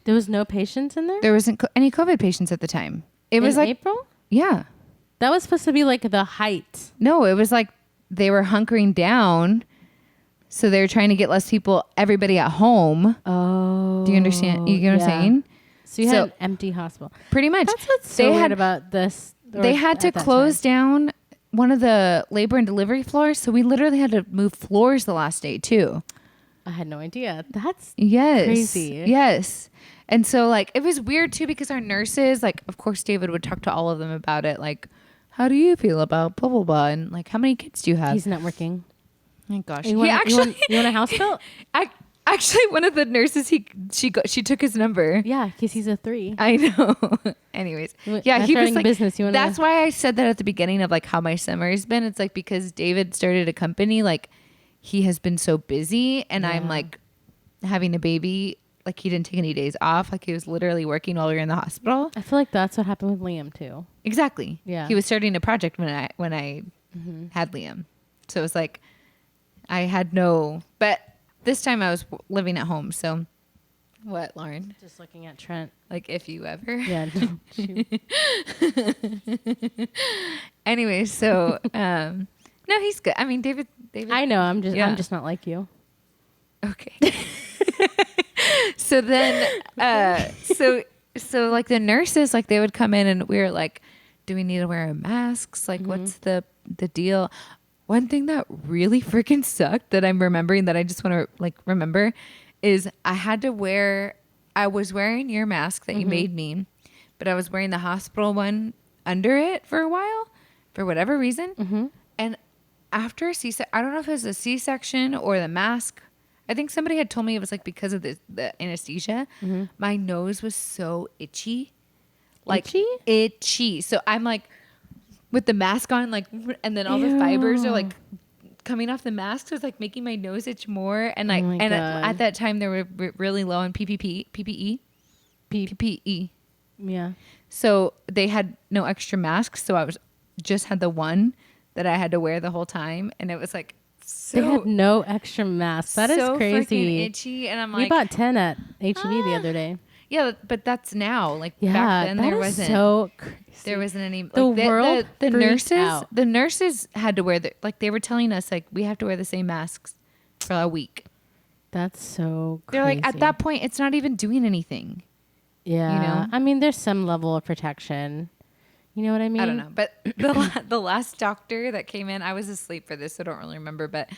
there was no patients in there. There wasn't any COVID patients at the time. It was in like, April. yeah. That was supposed to be like the height. No, it was like they were hunkering down. So they were trying to get less people, everybody at home. Oh, Do you understand? You get what I'm saying? So you So- had an empty hospital. Pretty much. That's what's so They weird had- about this. or They had to at that close time. down one of the labor and delivery floors. So we literally had to move floors the last day too. I had no idea. That's Yes. Crazy. Yes. And so like it was weird too because our nurses, like of course David would talk to all of them about it, like, how do you feel about blah blah blah, and like how many kids do you have? he's not working. My gosh. You want, you want a house built? Actually one of the nurses she took his number. Yeah, because he's a 3. I know. Anyways, yeah, Not he was starting a like, business. You wanna- that's why I said that at the beginning of like how my summer has been. It's like because David started a company, like he has been so busy, and I'm Yeah. like having a baby. Like he didn't take any days off. Like he was literally working while we were in the hospital. I feel like that's what happened with Liam too. Exactly. Yeah. He was starting a project when I had Liam, so it was like I had no. But this time I was living at home. So what, Lauren? Just looking at Trent. Like if you ever. Yeah. No, shoot. Anyway, so no, he's good. I mean, David. I know. I'm Yeah. just not like you. Okay. So then, so like the nurses, like they would come in and we were like, do we need to wear masks? Like, what's the deal? One thing that really freaking sucked that I'm remembering that I just want to like remember is I was wearing your mask that you made me, but I was wearing the hospital one under it for a while for whatever reason. And after a C-section, I don't know if it was a C-section or the mask. I think somebody had told me it was like because of the anesthesia. My nose was so itchy. Like itchy. So I'm like with the mask on, like, and then all the fibers are like coming off the mask. So it's like making my nose itch more. And like, my and God. at that time they were really low on PPE. Yeah. So they had no extra masks. So I just had the one that I had to wear the whole time. And it was like, They had no extra masks. That is so crazy. freaking itchy. And I'm We like, bought 10 at HEB the other day. yeah, but that's now. Like Yeah, back then that there is wasn't. so crazy. There wasn't any. Like, The world the freaked nurses. out. The nurses had to wear like they were telling us like we have to wear the same masks for a week. That's so crazy. They're like at that point it's not even doing anything. Yeah. you know? I mean, there's some level of protection. You know what I mean? I don't know, but the last doctor that came in, I was asleep for this, so I don't really remember. But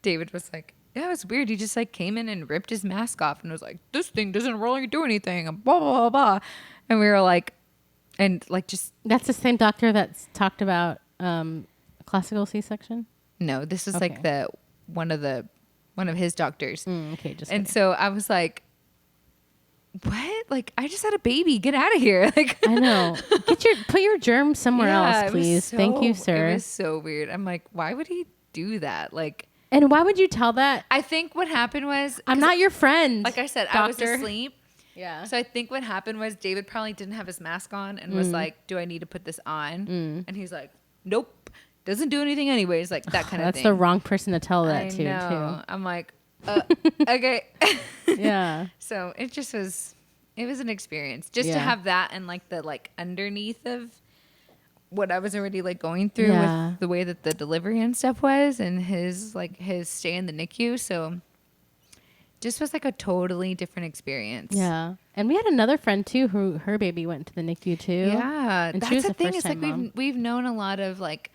David was like, "Yeah, it was weird. He just like came in and ripped his mask off and was like, this thing doesn't really do anything." And blah blah blah blah. And we were like, and like just That's the same doctor that's talked about classical C-section? no. This is Okay. like one of his doctors. Okay, just And kidding. so I was like, what? Like, I just had a baby. Get out of here. Like, I know. Put your germs somewhere Yeah, else, it was please. Thank you, sir. It was so weird. I'm like, why would he do that. Like, And why would you tell that? I think what happened was, I'm not your friend. like I said, doctor. I was asleep. Yeah. So I think what happened was David probably didn't have his mask on and was like, do I need to put this on? And he's like, nope, doesn't do anything anyways, like that kind of That's thing. the wrong person to tell that I to, know. I'm like, okay. too. Yeah. So it just was, it was an experience just to Yeah. have that and like the like underneath of what I was already like going through Yeah. with the way that the delivery and stuff was and his stay in the NICU. So just was like a totally different experience. Yeah. And we had another friend too who her baby went to the NICU too. Yeah. And That's she was the a thing. first It's like time mom. we've known a lot of like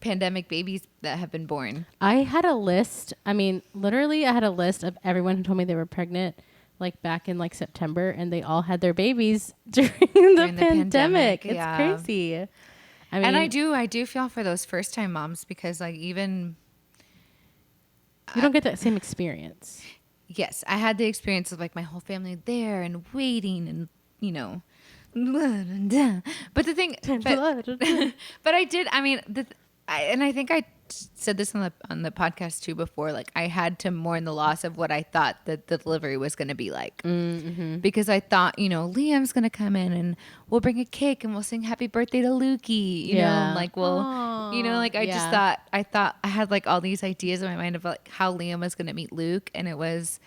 pandemic babies that have been born. I had a list. I mean, literally I had a list of everyone who told me they were pregnant like back in like September, and they all had their babies during the pandemic. It's yeah. crazy. I mean, And I do feel for those first time moms because like even you don't get that same experience. yes, I had the experience of like my whole family there and waiting and you know, but the thing, but I did. I mean, and I think I said this on the podcast too before. Like I had to mourn the loss of what I thought that the delivery was going to be like, because I thought Liam's going to come in and we'll bring a cake and we'll sing happy birthday to Lukey. You know, like we'll, like I just thought I had like all these ideas in my mind of like how Liam was going to meet Luke, and it was.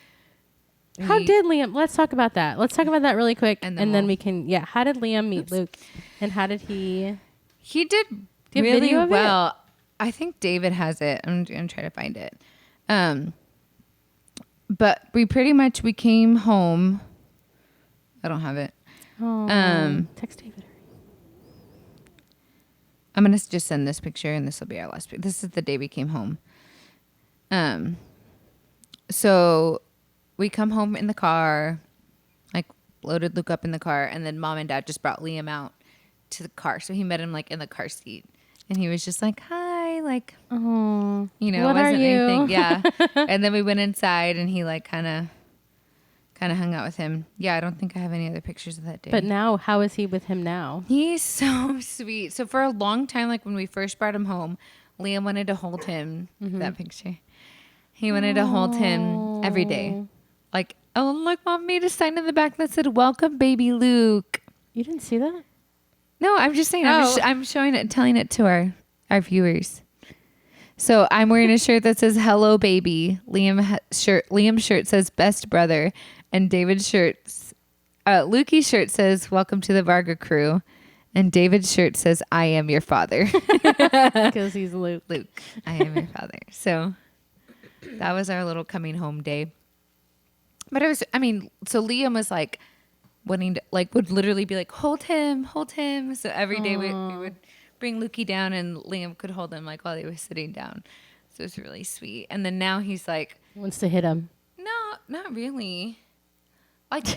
How did Liam? Let's talk about that. Let's talk about that really quick, And and then then we can. Yeah, how did Liam meet Luke, and how did he? He did Do you have really video of it? well. I think David has it. I'm gonna try to find it. But we came home. I don't have it. Text David. I'm gonna just send this picture, and this will be our last picture. This is the day we came home. So we come home in the car, like loaded Luke up in the car, and then mom and dad just brought Liam out to the car. So he met him like in the car seat, and he was just like, "Hi," like, Oh, it what are wasn't you? anything. Yeah. And then we went inside, and he like kind of hung out with him. Yeah, I don't think I have any other pictures of that day. But now, how is he with him now? He's so sweet. So for a long time, like when we first brought him home, Liam wanted to hold him. That picture. He wanted to hold him every day. Like, oh, look, mom made a sign in the back that said, "Welcome, baby Luke." You didn't see that? No, I'm just saying. Oh. I'm showing it, telling it to our viewers. So I'm wearing a shirt that says "Hello, baby." Liam's shirt says "Best brother," and David's Lukey's shirt says "Welcome to the Varga crew," and David's shirt says "I am your father." Because he's Luke. Luke, I am your father. So that was our little coming home day. But so Liam was like wanting to, like, would literally be like, hold him. So every day we would bring Lukey down, and Liam could hold him like while he was sitting down. So it was really sweet. And then now he's like, Wants to hit him. no, not really. Like,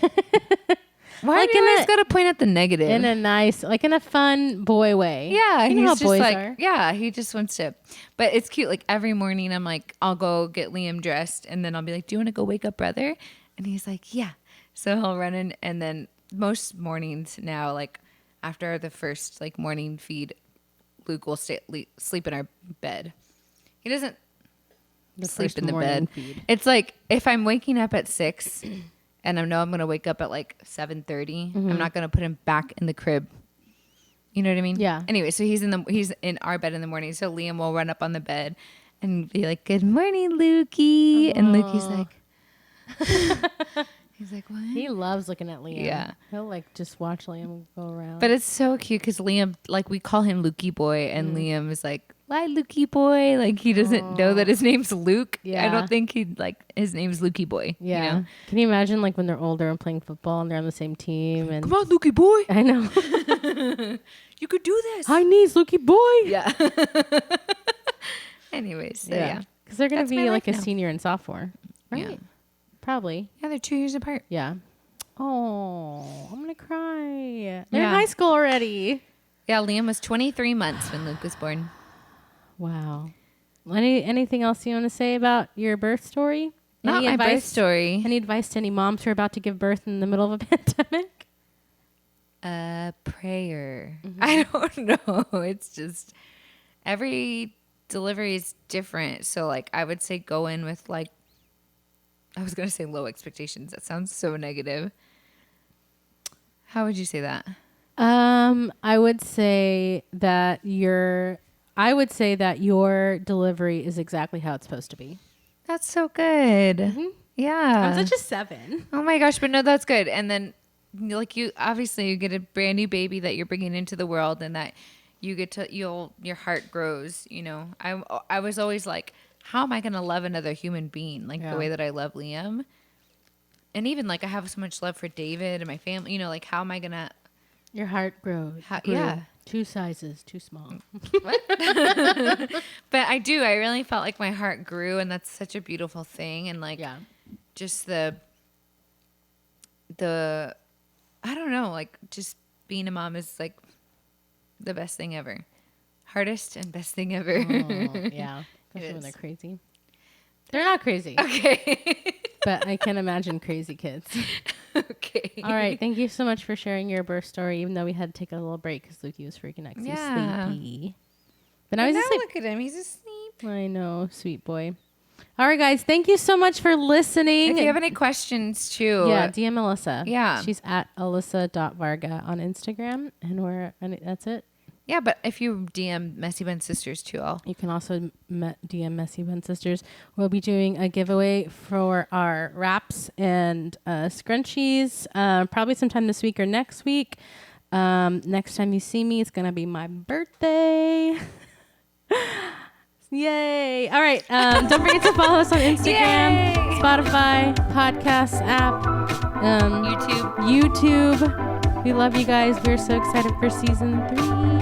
why do you always got to point at the negative? In a nice, like in a fun boy way. Yeah, you know he's how just boys like, are. yeah, he just wants to. But it's cute. Like every morning, I'm like, I'll go get Liam dressed, and then I'll be like, "Do you want to go wake up, brother?" And he's like, "Yeah." So he'll run in, and then most mornings now, like after the first like morning feed, Luke will sleep in our bed. He doesn't sleep first in the morning bed. feed. It's like if I'm waking up at 6 and I know I'm gonna wake up at like 7:30, I'm not gonna put him back in the crib. You know what I mean? Yeah. Anyway, so he's in our bed in the morning. So Liam will run up on the bed and be like, "Good morning, Lukey," and Lukey's like, he's like, "What?" He loves looking at Liam. Yeah. He'll like just watch Liam go around. But it's so cute because Liam, like, we call him Lukey Boy, and Liam is like, "Why Lukey Boy?" Like, he doesn't know that his name's Luke. I Yeah. don't think his name's Lukey Boy. yeah. You know? Can you imagine like when they're older and playing football and they're on the same team and Come on, Lukey Boy. I know. You could do this. High knees, Lukey boy. Yeah. Anyways, so yeah. Because they're gonna That's my be like a life now. senior and sophomore, right? Yeah. Probably. Yeah, they're 2 years apart. Yeah. Oh, I'm gonna cry. They're Yeah. in high school already. Yeah, Liam was 23 months when Luke was born. Wow. Anything else you want to say about your birth story? Not Any my advice? birth story. Any advice to any moms who are about to give birth in the middle of a pandemic? Prayer. I don't know. It's just every delivery is different. So like I would say go in with like, I was going to say low expectations. That sounds so negative. How would you say that? I would say that your delivery is exactly how it's supposed to be. That's so good. Yeah. I'm such a 7. Oh my gosh, but no, that's good. And then like you obviously you get a brand new baby that you're bringing into the world, and that you get to your heart grows, you know. I was always like, how am I going to love another human being like the way that I love Liam? And even like I have so much love for David and my family, you know, like how am I going to Your heart grew. yeah. 2 sizes too small. What? But I really felt like my heart grew, and that's such a beautiful thing. And like just the I don't know, like just being a mom is like the best thing ever. Hardest and best thing ever. Oh, yeah. Especially when they're crazy. They're not crazy. Okay. But I can imagine crazy kids. Okay. All right. Thank you so much for sharing your birth story, even though we had to take a little break because Lukey was freaking out 'cause he's sleepy. But now he's asleep. Look at him. He's asleep. I know. Sweet boy. All right, guys. Thank you so much for listening. If you have any questions, too. Yeah, DM Alyssa. Yeah. She's at alyssa.varga on Instagram. And that's it. Yeah, but if you DM Messy Bun Sisters, too, You can also DM Messy Bun Sisters. We'll be doing a giveaway for our wraps and scrunchies probably sometime this week or next week. Next time you see me, it's going to be my birthday. Yay. All right. Don't forget to follow us on Instagram, Spotify, podcast app, YouTube. We love you guys. We're so excited for season 3.